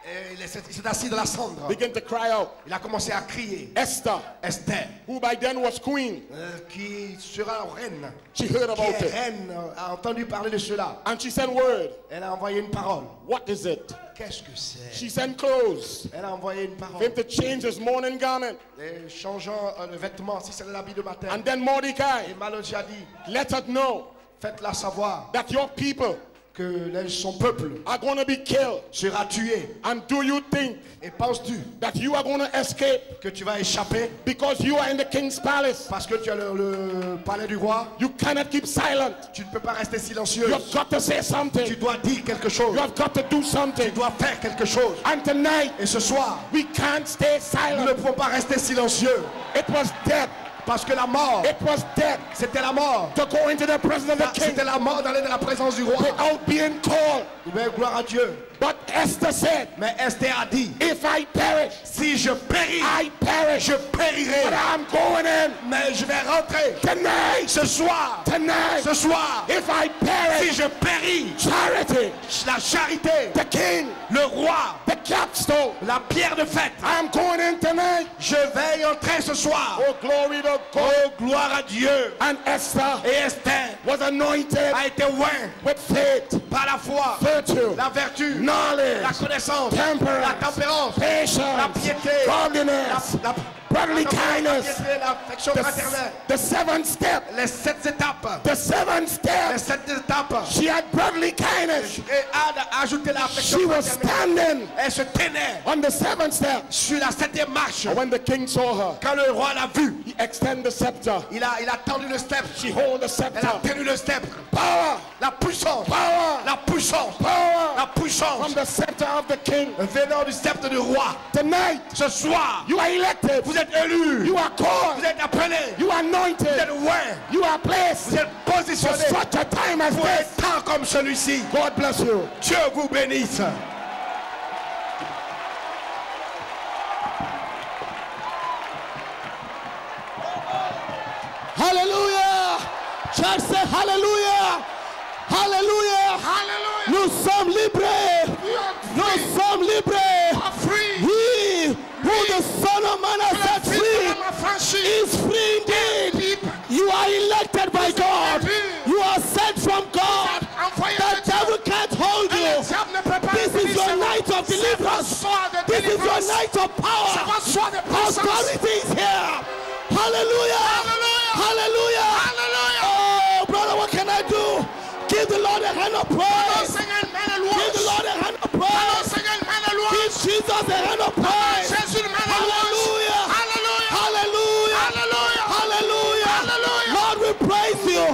Et il s'est assis dans la cendre. began to cry out. Il a commencé à crier. Esther, Esther, who by then was queen, qui sera reine, she heard qui about est it. reine, a entendu parler de cela. And she sent word. Elle a envoyé une parole. What is it? Qu'est-ce que c'est? She sent clothes Elle a envoyé une for parole. him to change his mourning garment. Et changeant le vêtement, si c'est l'habit de matin. And then Mordecai Et Mardoché a dit, let us know faites-la savoir that your people que son peuple are going to be killed. sera tué. And do you think Et penses-tu that you are going to escape que tu vas échapper because you are in the king's palace? parce que tu es le palais du roi? You cannot keep silent. Tu ne peux pas rester silencieux. You have got to say Tu something. dois dire quelque chose. You have got to do Tu something. dois faire quelque chose. And tonight, Et ce soir, we can't stay nous ne silent. pouvons pas rester silencieux. It was death. Parce que la mort, It was death c'était la mort. to go into the presence of the king C'était la mort d'aller dans la présence du roi. without being called. Mais gloire à Dieu. But Esther said, Mais Esther a dit, if I perish, si je péris, I perish. je périrai. But I'm going in Mais je vais rentrer tonight. ce soir. Tonight, Ce soir, if I si perish, je péris, charity, la charité, the king, le roi, the capstone, la pierre de fête, I'm going in tonight. je vais y entrer ce soir. Oh, glory to God. Oh, gloire à Dieu. And Esther Et Esther was anointed a été oint with faith, par la foi, virtue, la vertu, knowledge, la connaissance, temperance, la tempérance, la patience, piété, godliness, la brotherly la kindness, piété, l'affection fraternelle. the seventh step, Les 7 étapes. the seventh Les step. 7 étapes. She had brotherly kindness. Et a ajouté l'affection She was fraternelle. standing Elle se tenait on the seventh step. sur la 7e marche. And when the king saw her, Quand le roi l'a vue, he extended the scepter. il a tendu le sceptre. She hold the Elle a scepter. tenu le sceptre. Power, La puissance. power, La puissance. power La puissance. from the scepter of the king. Venant du sceptre du roi. Tonight, Ce soir, you are elected. vous êtes élus. You are called. Vous êtes appelés. You are Vous anointed. êtes oints. You are placed Vous êtes for positionnés such a time as pour un this. temps comme celui-ci. God bless you. Dieu vous bénisse. Hallelujah. Church say hallelujah. Hallelujah. Alléluia. Nous sommes libres. Nous sommes libres. He who the Son of Man has set free is free indeed. You are elected by God. You are sent from God. The devil can't hold you. This is your night of deliverance. This is your night of power. Authority is here. Hallelujah. Hallelujah. Oh, brother, what can I do? Give the Lord a hand of Allons, praise. Seigneur, une main de Give louange. the Lord a hand of Allons, praise. Seigneur, une main de Give louange. Jesus a hand of praise. Jésus, une main de louange. Hallelujah. Alléluia. Hallelujah. Alléluia. Hallelujah. Hallelujah. Lord, we praise you.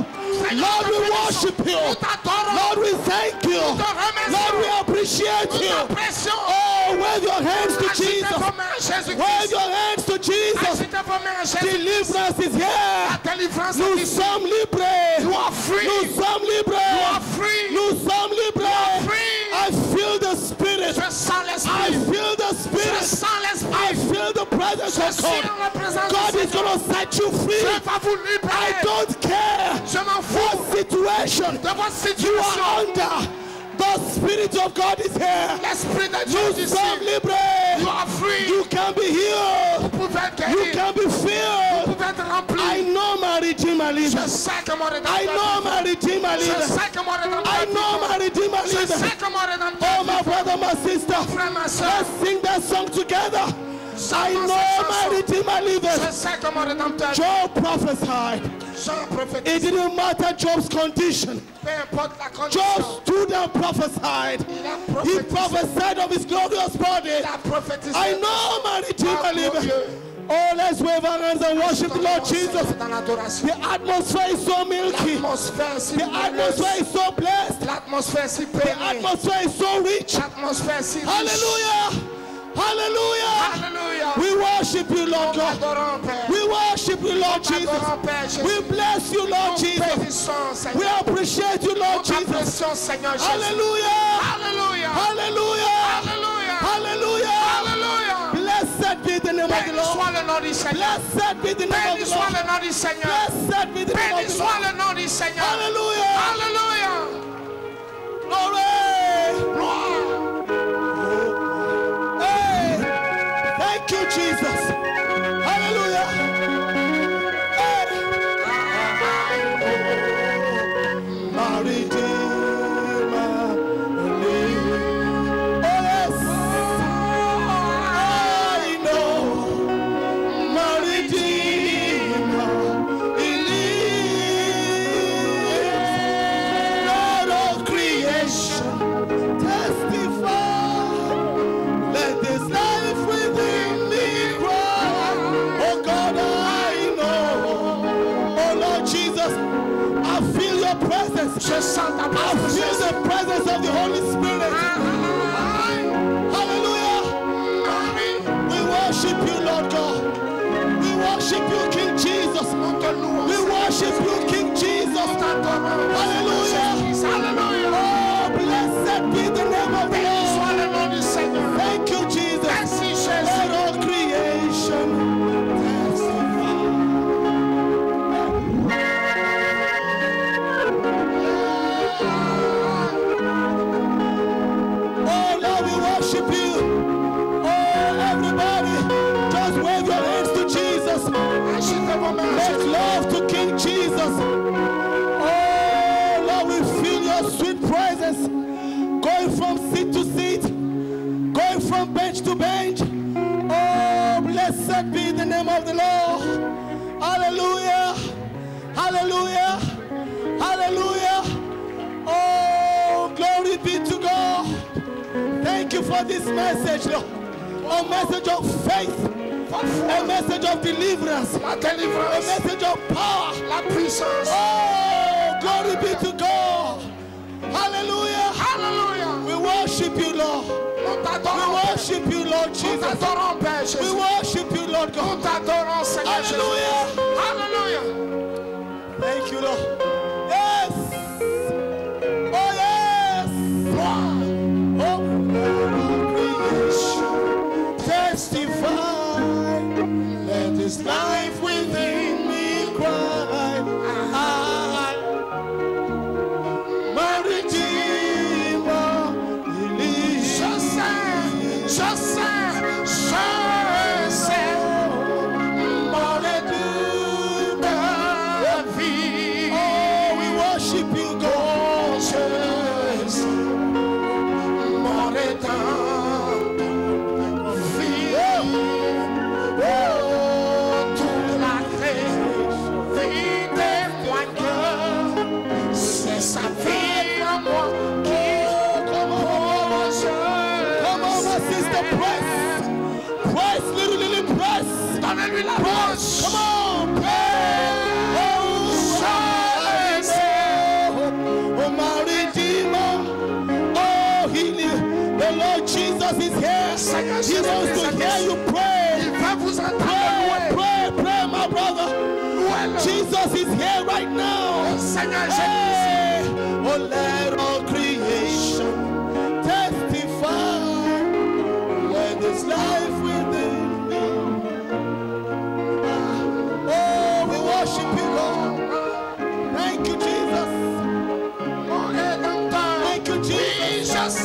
Lord, we worship you. Nous t'adorons. Lord, we thank you. Nous te remercions. Lord, we appreciate Nous you. t'apprécions. Oh, wave your hands to Agitez Jesus. vos mains à Wave Jésus-Christ. your hands to Jesus. Agitez vos mains à Jésus-Christ. Deliverance is here. La délivrance est Nous ici. sommes libres. You are free. Nous sommes libres. You are free. Nous sommes libres. free. I feel the Spirit. Je sens I l'esprit. feel the Je Spirit. sens I l'esprit. feel the presence Je of suis God. en la présence God du is Seigneur. going to set you free. Je vais vous I libérer don't care Je m'en fous what situation de votre you are situation. under. The Spirit of God is here. L'esprit de Dieu est Nous ici. sommes libres. You are free. You can be healed. Vous pouvez être You guéri. can be Vous filled. pouvez être I rempli. know my Redeemer Je lives. sais que mon I rédempteur know my vit. Redeemer Je lives. sais que mon rédempteur I know my vit. Redeemer Je lives. sais que mon rédempteur Oh, my vit. brother, my sister. Frère, ma soeur. Let's sing that song together. I know my Redeemer Je lives. sais que mon rédempteur vit. Job prophesied. Jean It prophétise. didn't matter Job's condition. Peu importe la Job condition. stood and prophesied. Il a He prophétisé. prophesied of his glorious body. Il a prophétisé. I know my Redeemer Ah, mon lives. Dieu. Oh, let's wave our hands and worship the Lord Jesus. Dans l'adoration. The atmosphere is so milky. L'atmosphère est si The atmosphere mielleuse. is so blessed. L'atmosphère est si The bénie. atmosphere is so rich. L'atmosphère est si riche. Hallelujah. Hallelujah. Alléluia. We worship you, Lord Nous God. t'adorons, Père. We worship you, Lord Nous Jesus. t'adorons, Père Jésus. We bless you, Lord Nous Jesus. bénissons, We Seigneur. appreciate you, Lord Nous Jesus. t'apprécions, Seigneur Jésus. Hallelujah. Alléluia. Hallelujah. Alléluia. Hallelujah. Alléluia. Blessed be the name of the Béni Lord. soit le nom du Seigneur. Blessed be the name of Béni the soit Lord. le nom du Seigneur. Blessed be the name Béni of the soit Lord. le nom du Seigneur. Hallelujah. Alléluia. Glory. Hey. Thank you, Jesus. Hallelujah. Hey. My Redeemer lives. Oh, yes. I know my Redeemer, He lives. Lord of creation, testify. Let this life within me cry. Oh God, I know. Oh Lord Jesus, I feel your presence. Je sens ta I présence. feel the presence of the Holy Spirit. Hallelujah. We worship you, Lord God. We worship you, King Jesus. We worship you, King Jesus. Hallelujah. Alléluia. Oh, blessed be the name of the Béni soit Lord. le nom du Seigneur. Thank you, Jesus. Merci Let Jésus. all creation testify. Oh, Lord, we worship you. Oh, everybody, just wave your hands to Jesus. Agitez vos mains. Make love to King Jesus. Oh, Lord, we feel your sweet presence going from seat to seat, going from bench to bench. Oh, blessed be the name of the Lord. Hallelujah. Hallelujah. Hallelujah. Oh, glory be to God. Thank you for this message, Lord. A message of faith, a message of deliverance, La a délivrance. message of power. La puissance. Oh, glory be to God. Hallelujah. Alléluia. We worship you, Lord. Nous We t'adorons. worship you, Lord Nous Jesus. t'adorons, Père We Jésus. worship you, Lord Nous God. t'adorons, Seigneur Jésus. Hallelujah. Alléluia. Thank you, Lord. Yes. Oh, yes. Oh, creation testify. Let this life within me cry. My Redeemer, He lives. Je sais, je sais, je sais. Mon Rédempteur Vie. Oh, we worship you, God. Jésus. Mon rédempteur. Vie. Oh, Seigneur Jésus. Oh, let all creation testify when there's life within me. Oh, we worship you, Lord. Thank you, Jesus. Thank you, Jesus.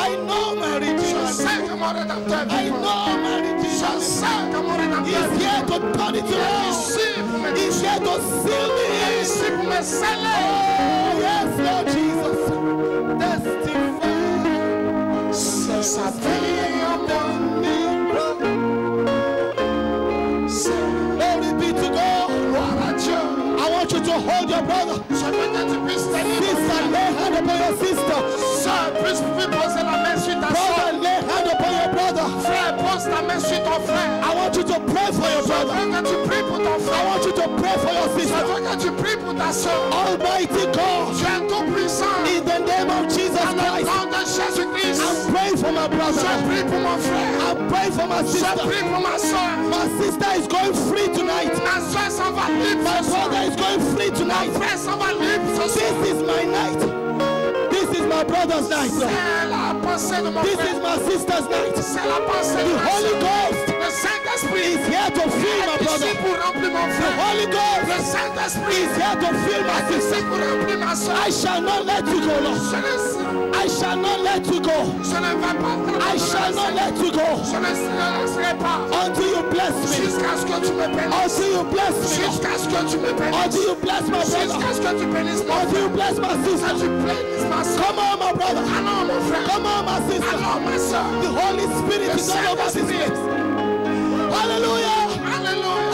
I know my Redeemer. He's here to turn it around. He's here to seal me. Oh, yes, Lord Jesus. Glory be to God. I want you to hold your brother. Sister, lay hand upon your sister. Brother, lay hand upon your brother. I want you to pray for your brother. I want you to pray for your sister. Almighty God, in the name of Jesus Christ, I'm praying for my brother. I'm praying for my sister. My sister is going free tonight. My brother is going free tonight. This is my night. This is my brother's night. This is my sister's night. The Holy Ghost is here to fill my brother. The Holy Ghost is here to fill my sister. I shall not let you go, Lord. I shall not let you go. I shall not let you go until you bless me. Until you bless me. Until you bless my brother. Until you bless my sister. Come on, my brother. Come on, my sister. The Holy Spirit is all over this place. Hallelujah. Hallelujah.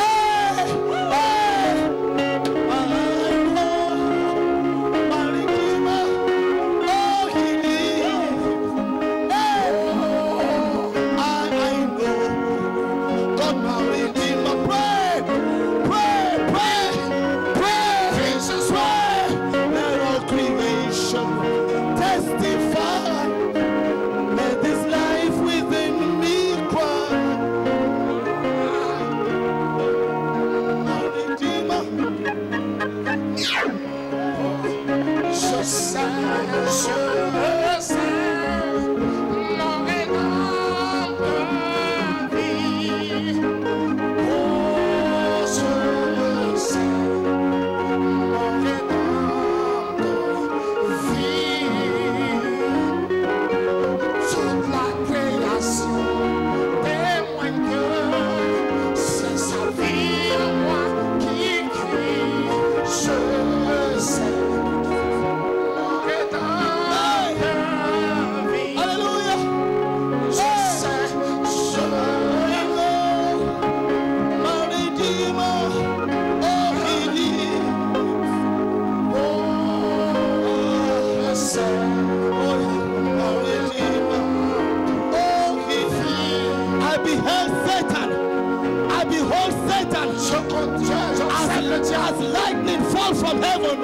As lightning fall from heaven.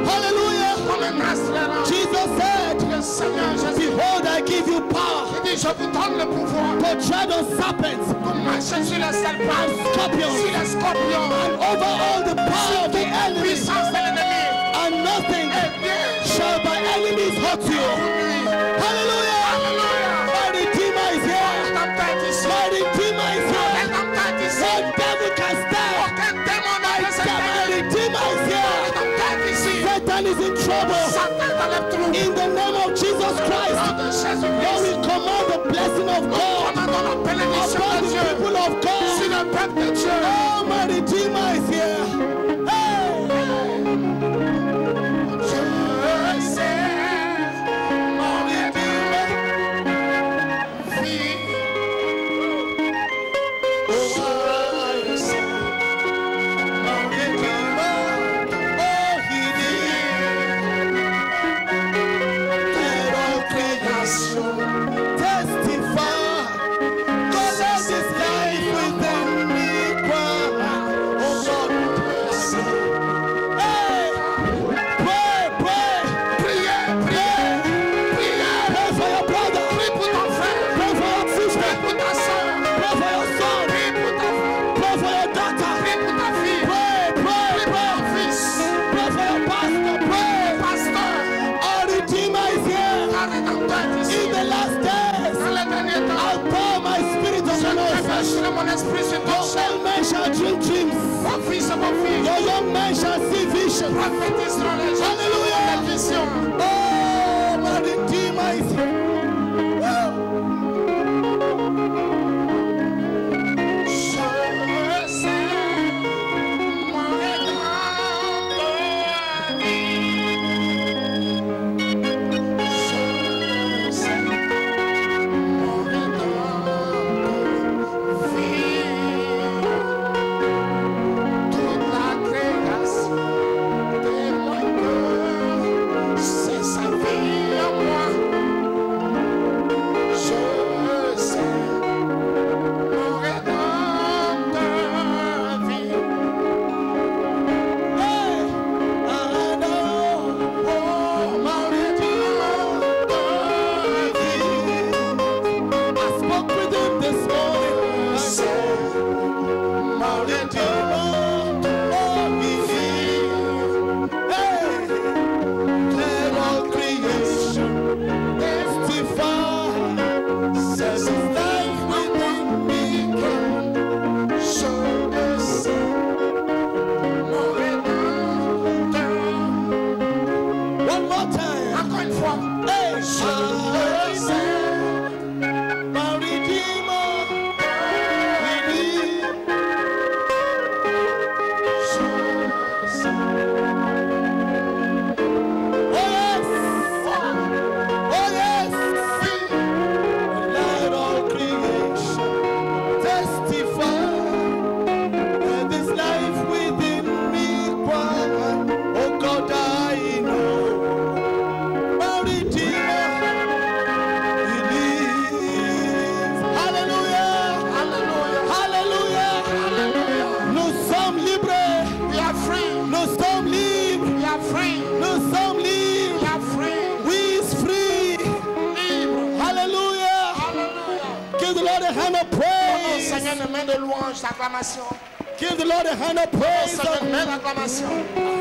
Hallelujah. Jesus said, Seigneur Jésus. Behold, I give you power Il dit, je vous donne le pouvoir to tread on serpents pour marcher sur les serpents, and scorpions sur les scorpions, and over all the power of the la enemy, puissance de l'ennemi. and nothing shall by enemies hurt you. Hallelujah! Alléluia. My Redeemer is here. Tempête ici. My Redeemer is here. Tempête ici. No devil can stand. Aucun démon ne peut se My faire. Redeemer is here. Tempête ici. Satan is in trouble. Satan t'enlève tout. In the name of Jesus Christ, Nom de Lord, Jésus-Christ. we command the blessing of God Commandons la bénédiction upon de the Dieu people of sur God. le peuple de Dieu. Oh, my Redeemer is here. Hey! Je sais, mon Rédempteur vit. Je sais, mon Rédempteur, oh, il vit. Toute la création Testify. God has this life within me. Oh, God. Hey! Pray, pray. priez, priez, priez. Pray for your brother. Prie pour ton frère, Pray for your sister. prie pour ta soeur, Pray for your son. prie pour ta fille, Pray for your daughter. prie pour ta fille, Pray, pray, prie pour pray. ton fils, Pray for your pastor. Pray. pasteur. Our Redeemer is here. Ta Rédempteur est ici. In the last days, Dans les derniers temps, I'll pour my spirit on je you. réfléchirai mon esprit sur ton Your chair. old men shall dream dreams. Vos fils et vos filles Your young men shall see visions. prophétiseront les gens. Hallelujah. Les visions. Oh, my Redeemer is here. Woo. Je sais, mon Rédempteur vit. Je sais, mon Rédempteur vit. Toute la création témoigne que c'est sa vie en moi. Je sais, mon Rédempteur vit. Hey, I know. Oh, mon Rédempteur vit. I spoke with him this morning. C'est mon Rédempteur vit. Hey, let all creation testify. C'est son life within me. Je sais, mon Rédempteur. One more time. Encore une fois. Hey, Je I sais, my Redeemer. Redeemer. je sais. Oh yes. Oh yes. Let all creation testify that this life within me cries. Oh God, I know my Redeemer, He lives. Hallelujah. Alléluia. Hallelujah. Alléluia. Nous sommes libres. We are free. Nous sommes libres. We are free. Nous sommes libres. We are free. We is free. Libre. Hallelujah. Alléluia. Give the Lord a hand of Oh, praise. Seigneur, une main de louange, d'acclamation. Give the Lord a hand of Oh, praise. Seigneur, une main d'acclamation.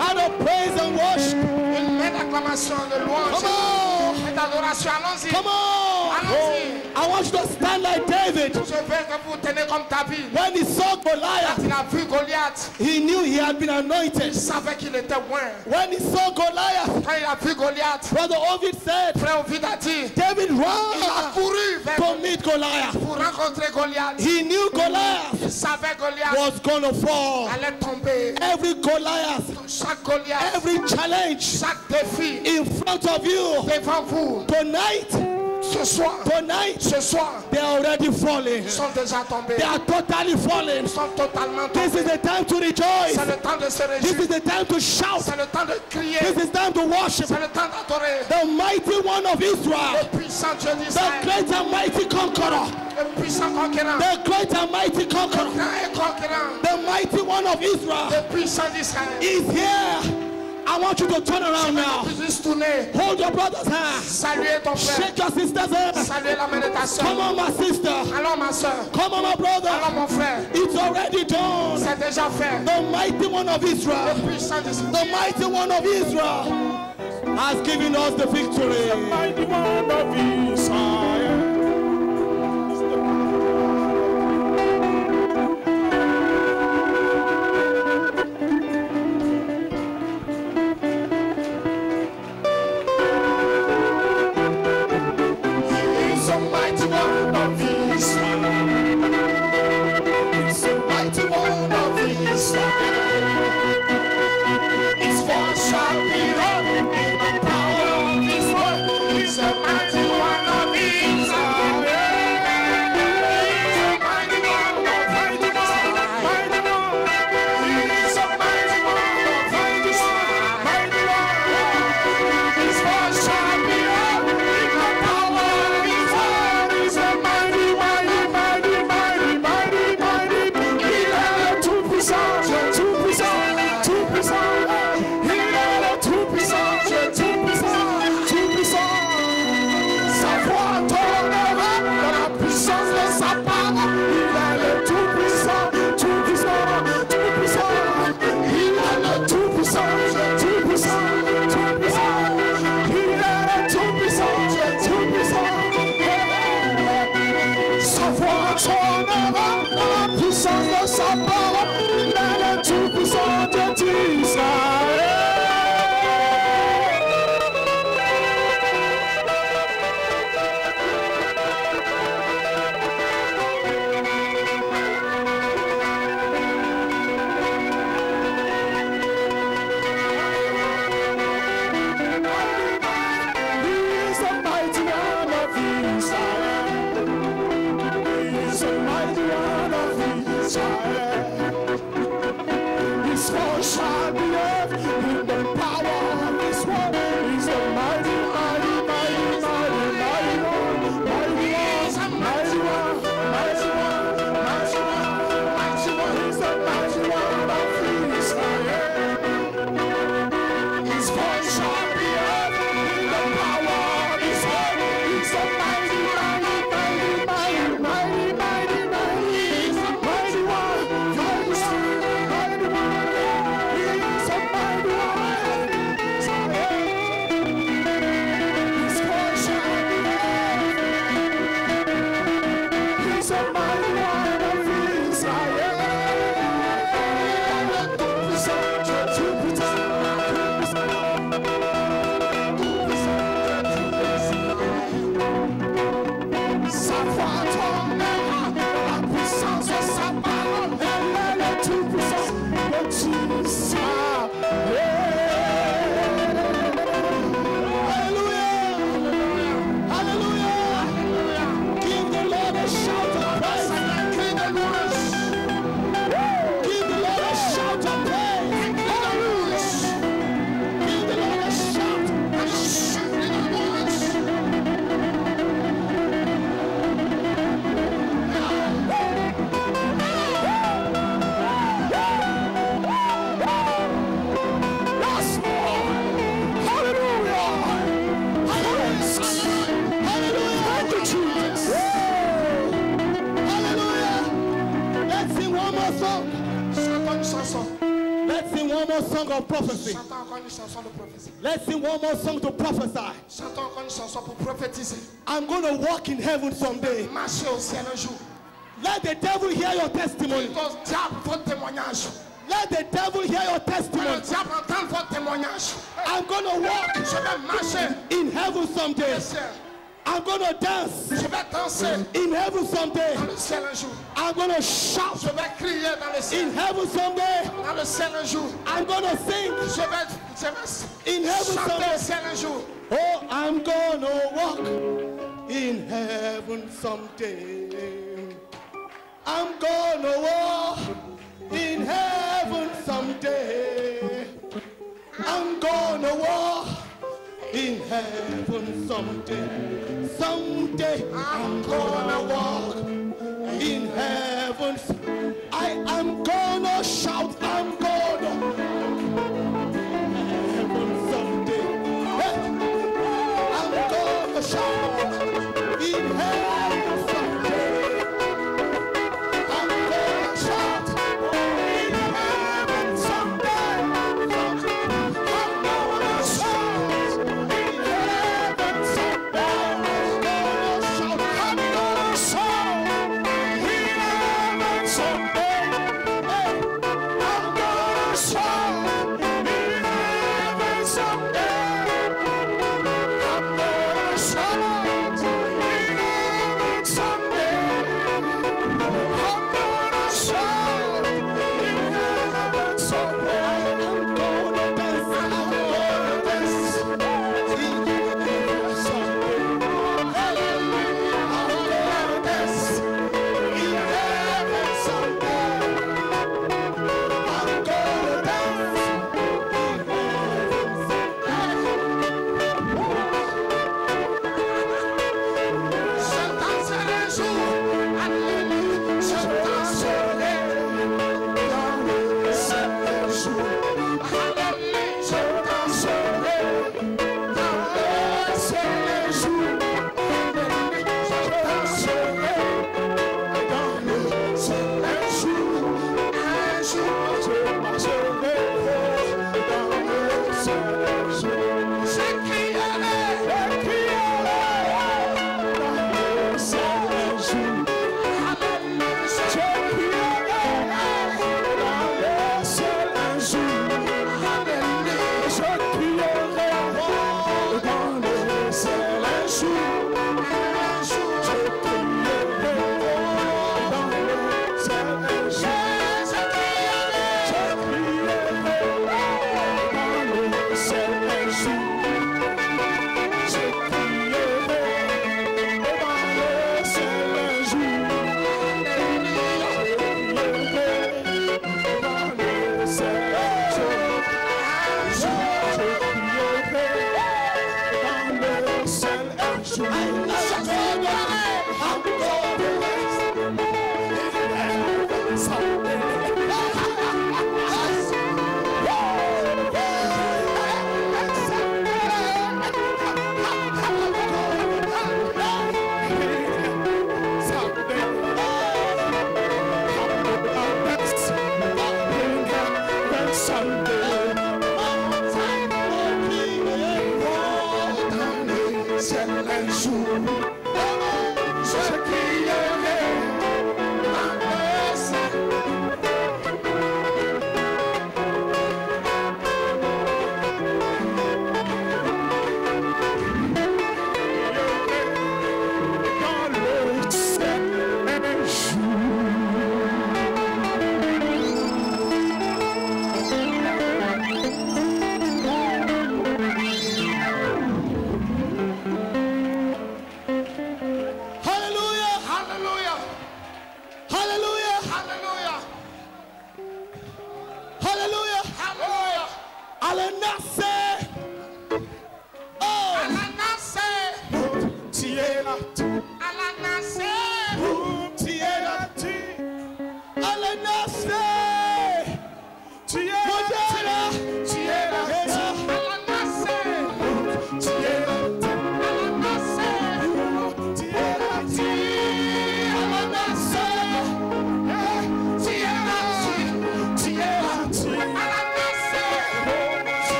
Hand of praise and worship. Une main d'acclamation, de louange. Come on. Et d'adoration. Allons-y. Come on. Allons-y. I want you to stand like David. Je veux que vous tenez comme David. When he saw Goliath, Il a vu Goliath. he knew he had been anointed. Il savait qu'il était loin. When he saw Goliath, Quand il a vu Goliath, Brother Ovid said, frère Ovid a dit, David il a ran couru vers to meet Goliath. pour rencontrer Goliath. He knew Goliath Il savait Goliath was going to fall. allait tomber. Every Goliath, Chaque Goliath, every challenge chaque défi in front of you devant vous, tonight, ce soir, they are already falling. ils sont déjà tombés. They are totally falling. Ils sont totalement This tombés. is the time to rejoice. C'est le temps de se This réjouir. is the time to shout. C'est le temps de crier. This is time to worship C'est le temps d'adorer. the mighty one of Israel, Le puissant Dieu the d'Israël. great and mighty conqueror, Le puissant conquérant. the great and mighty conqueror, Grand et conquérant. the mighty one of Israel Le puissant d'Israël. is here. I I want you to turn around now. Juste tourner. Hold your brother's hand. Saluer ton frère. Shake your sister's hand. Saluer la main de ta soeur. Come on, my sister. Allons, ma soeur. Come on, my brother. Allons, mon frère. It's already done. C'est déjà fait. The mighty one of Israel, Le puissant de the mighty one of Israel has given us the victory. Mighty one of Israel. He's the mighty one of Israel. He's the mighty one of Israel. His voice shall be heard in the power of His word. He's the mighty one of Israel. He's the mighty one of Israel. He's the mighty one of Israel. His voice shall be heard in the power of His word. He's the mighty, mighty, mighty, mighty, mighty, mighty. Il est le tout-puissant, Dieu tout-puissant, tout-puissant. Il est le tout-puissant, Dieu tout-puissant, tout-puissant. Sa voix tournera dans la puissance de sa parole. Il est le tout-puissant, tout-puissant, tout-puissant. Il est le tout-puissant, Dieu tout-puissant, tout-puissant. Il est le tout-puissant, Dieu tout-puissant. Sa voix tournera dans la puissance de sa parole. Il est le tout-puissant, Dieu d'Israël. He's the mighty one of Israel. He's the mighty one of Israel. His voice shall be heard in the power of His word. He's the mighty, mighty, mighty, mighty, mighty one, mighty one, mighty one, mighty one, mighty one, mighty one. He's the mighty one of Israel. His voice shall be heard in the power of His word. He's the mighty, mighty, mighty, mighty, mighty, mighty, mighty. He's the mighty one, mighty one, mighty one. He's the mighty one. His voice shall be heard. He's the mighty one of Israel. Tout-puissant, Dieu tout-puissant. Sa voix tournera dans la puissance de sa parole. Elle est le tout-puissant, le tout-puissant. Hallelujah! Hallelujah! Give the Lord a shout of praise. Give the Lord a shout of praise. Give the Lord a shout and shout in the voice. Yes, Lord. Hallelujah. Hallelujah. Hallelujah. Thank you, Jesus. Hallelujah. Let's sing one more song. Chantons une chanson. Let's sing one more song of prophecy. Chantons encore une chanson de prophétie. Let's sing one more song to prophesy. Chantons encore une chanson pour prophétiser. I'm going to walk in heaven someday. Marcher au ciel un jour. Let the devil hear your testimony. Ton diable, votre témoignage. Let the devil hear your Que le testimony. diable entende votre témoignage. I'm going to walk Je vais marcher in heaven someday. au ciel. I'm going to dance Je vais danser in heaven someday. dans le ciel un jour. I'm going to shout Je vais crier dans le ciel. in heaven someday. Dans le ciel un jour. I'm going to sing Je vais in heaven chanter someday. au ciel un jour. Oh, I'm going to walk in heaven someday. I'm going to walk in heaven someday. I'm going to walk in heaven someday. Someday I'm gonna walk in heaven. I am gonna shout. I'm gonna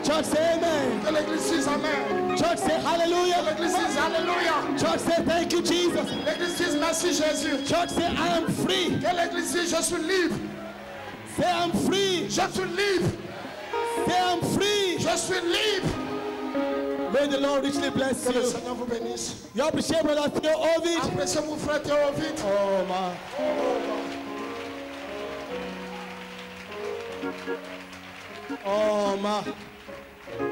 Church say amen. Que l'église dise amen. Church say hallelujah. Que l'église dise alléluia. Church say thank you Jesus. L'église dise merci Jésus. Church say I am free. Que l'église dise je suis libre. Say I'm free. Je suis libre. Say I'm free. Je suis libre. May the Lord richly bless Que le you. Seigneur vous bénisse. You appreciate brother Theo Ovid? Appréciez mon frère Théophile. Oh man. Oh man.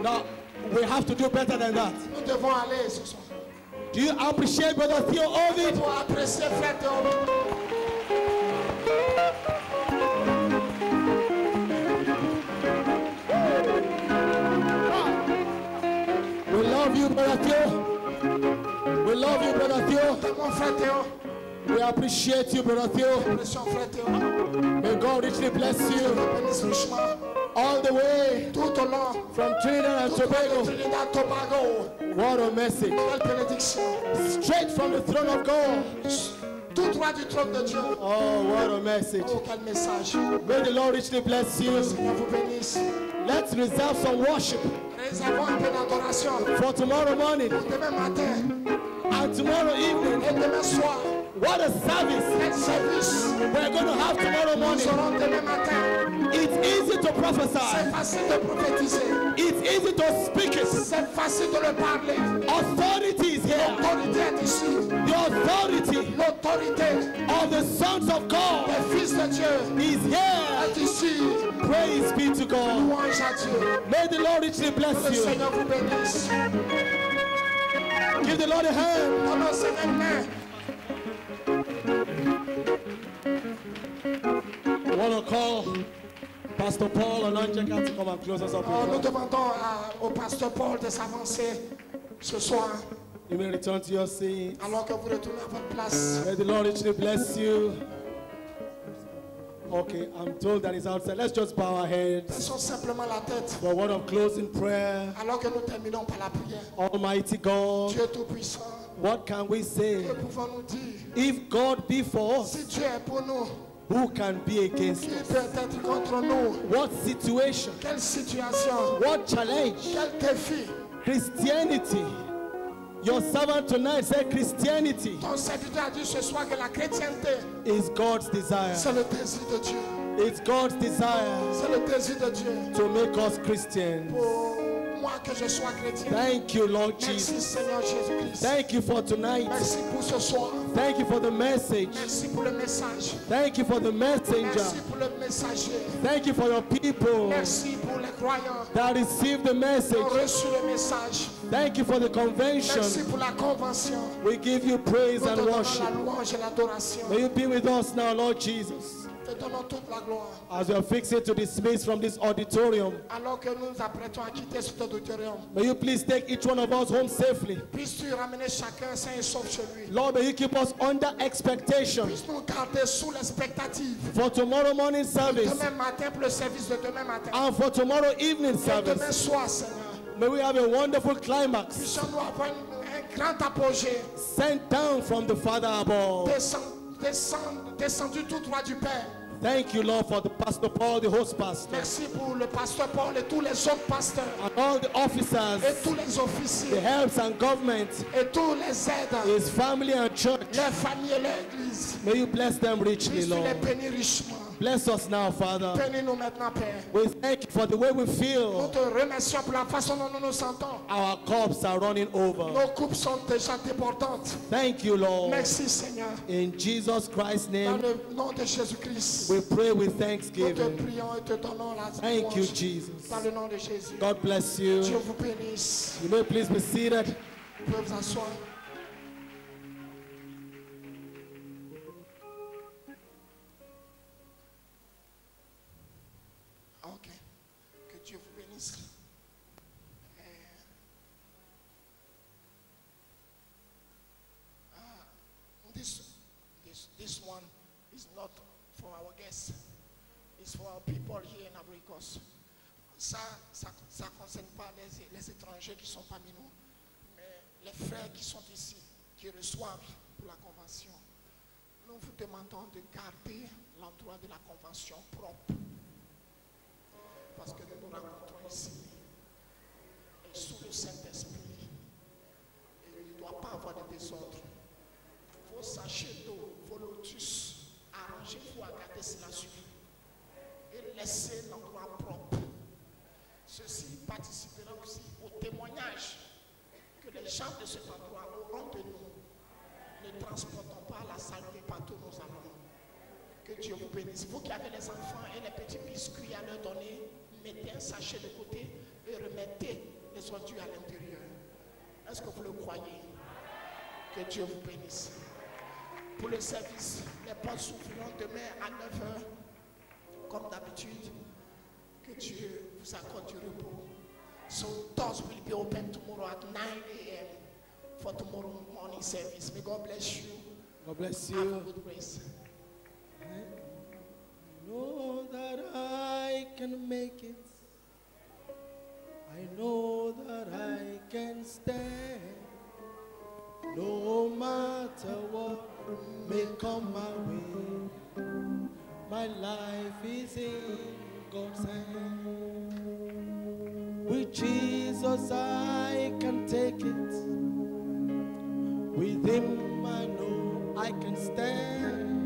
Now we have to do better than that. Nous devons aller ce soir. Do you appreciate brother Theo Nous Ovid? devons apprécier frère Théophile. frère Théo. We appreciate you, Brother Theo. Apprécions, frère Théo. May God richly bless you Bénisse richement. all the way Tout au long. from Trinidad and Tout au long de Tobago. Trinidad Tobago. What a message. Quelle bénédiction. Straight from the throne of God. Tout droit du trône de Dieu. Oh, what a message. Oh, quel message. May the Lord richly bless you. Seigneur vous bénisse. Let's reserve some worship Réservons un peu d'adoration. for tomorrow morning Demain matin and tomorrow evening. et demain soir. What a service Quel service we're going to have tomorrow nous morning. aurons demain matin. It's easy to C'est prophesy. facile de prophétiser. It's easy to speak it. C'est facile de le parler. Authority is here. L'autorité est ici. The authority L'autorité of the sons of God des fils de Dieu is here. est ici. Praise be to God. Louange à Dieu. May the Lord richly bless Le you. Seigneur vous bénisse. Give the Lord a hand. Donnons ses mains. I want to call Pastor Paul and Angelica to come and close us up. Nous in prayer. demandons au pasteur Paul de s'avancer ce soir You may return to your seat. alors que vous retournez à votre place. May the Lord richly bless you. Okay, I'm told that it's outside. Let's just bow our heads Baissons simplement la tête for a word of closing prayer. alors que nous terminons par la prière. Almighty God, Dieu Tout-Puissant, what can we say? que pouvons-nous dire? If God be for us, Si Dieu est pour nous, who can be against qui us? peut être contre nous? What situation? Quelle situation? What challenge? Quel défi? Christianity. Your servant tonight said Christianity Ton serviteur a dit ce soir que la chrétienté, is God's desire. c'est le désir de Dieu. It's God's desire C'est le désir de Dieu. to make us Christians. Pour moi que je sois chrétien. Thank you, Lord Merci Jesus. Seigneur Jésus-Christ. Thank you for tonight. Merci pour ce soir. Thank you for the message. Merci pour le message. Thank you for the messenger. Merci pour le messager. Thank you for your people Merci pour les croyants that received the qui ont message. reçu le message. Thank you for the convention. Merci pour la convention. We give you praise Nous te and donnons la worship. louange et l'adoration. May you be with us now, Lord Jesus, Te donnons toute la gloire. as we are fixing to dismiss from this auditorium. Alors que nous nous apprêtons à quitter cet auditorium, May you please take each one of us home safely. puisses-tu ramener chacun sain et sauf chez lui. Lord, may you keep us under expectation Puisse nous garder sous l'expectative. for tomorrow morning service Demain matin pour le service de demain matin. and for tomorrow evening Et demain service. soir, Seigneur, May we have a wonderful climax puissions-nous avoir un grand apogée. sent down from the Father above. Descendu tout droit du Père. Thank you, Lord, for the Pastor Paul, the host pastor, Merci pour le pasteur Paul et tous les autres pasteurs and all the officers, et tous les the officiers helps and government, et tous les aides, his family and church. leurs familles et l'église. May you bless them richly, Puisse-tu les Lord. bénir richement. Bless us now, Father. Bénis-nous maintenant, Père. We thank you for the way we Nous feel. te remercions pour la façon dont nous nous sentons. Our cups are running over. Nos coupes sont déjà débordantes. Thank you, Lord. Merci, Seigneur. In Jesus Christ's Dans name, le nom de Jésus-Christ, we pray with nous te thanksgiving. prions et te donnons la Thank you, louange. Jesus. Dans le nom de Jésus. God bless Dieu you. vous bénisse. You may please be seated. Vous pouvez vous asseoir. Ok. Que Dieu vous bénisse. This one is not for our guests. It's for our people here in Abricos. Ça ne concerne pas les étrangers qui sont parmi nous, mais les frères qui sont ici, qui reçoivent pour la convention. Nous vous demandons de garder l'endroit de la convention propre. Parce que nous nous rencontrons ici, et sous le Saint-Esprit, et il ne doit pas avoir de désordre. Vos sachets d'eau, vos lotus, arrangez-vous à garder cela sur et laissez l'endroit propre. Ceci participera aussi au témoignage que les gens de cet endroit auront de nous. Ne transportons pas la saluer partout où nous allons. Que Dieu vous bénisse. Vous qui avez les enfants et les petits biscuits à leur donner, mettez un sachet de côté et remettez les ordures à l'intérieur. Est-ce que vous le croyez? Que Dieu vous bénisse. Pour le service, les portes s'ouvriront demain à 9h, comme d'habitude. Que Dieu vous accorde du repos. So doors will be open tomorrow at 9 a.m. for tomorrow morning service. May God bless you. God bless Have a you. good grace. I know that I can make it. I know that I can stand. No matter what may come my way, my life is in God's hand. With Jesus I can take it. With Him I know I can stand.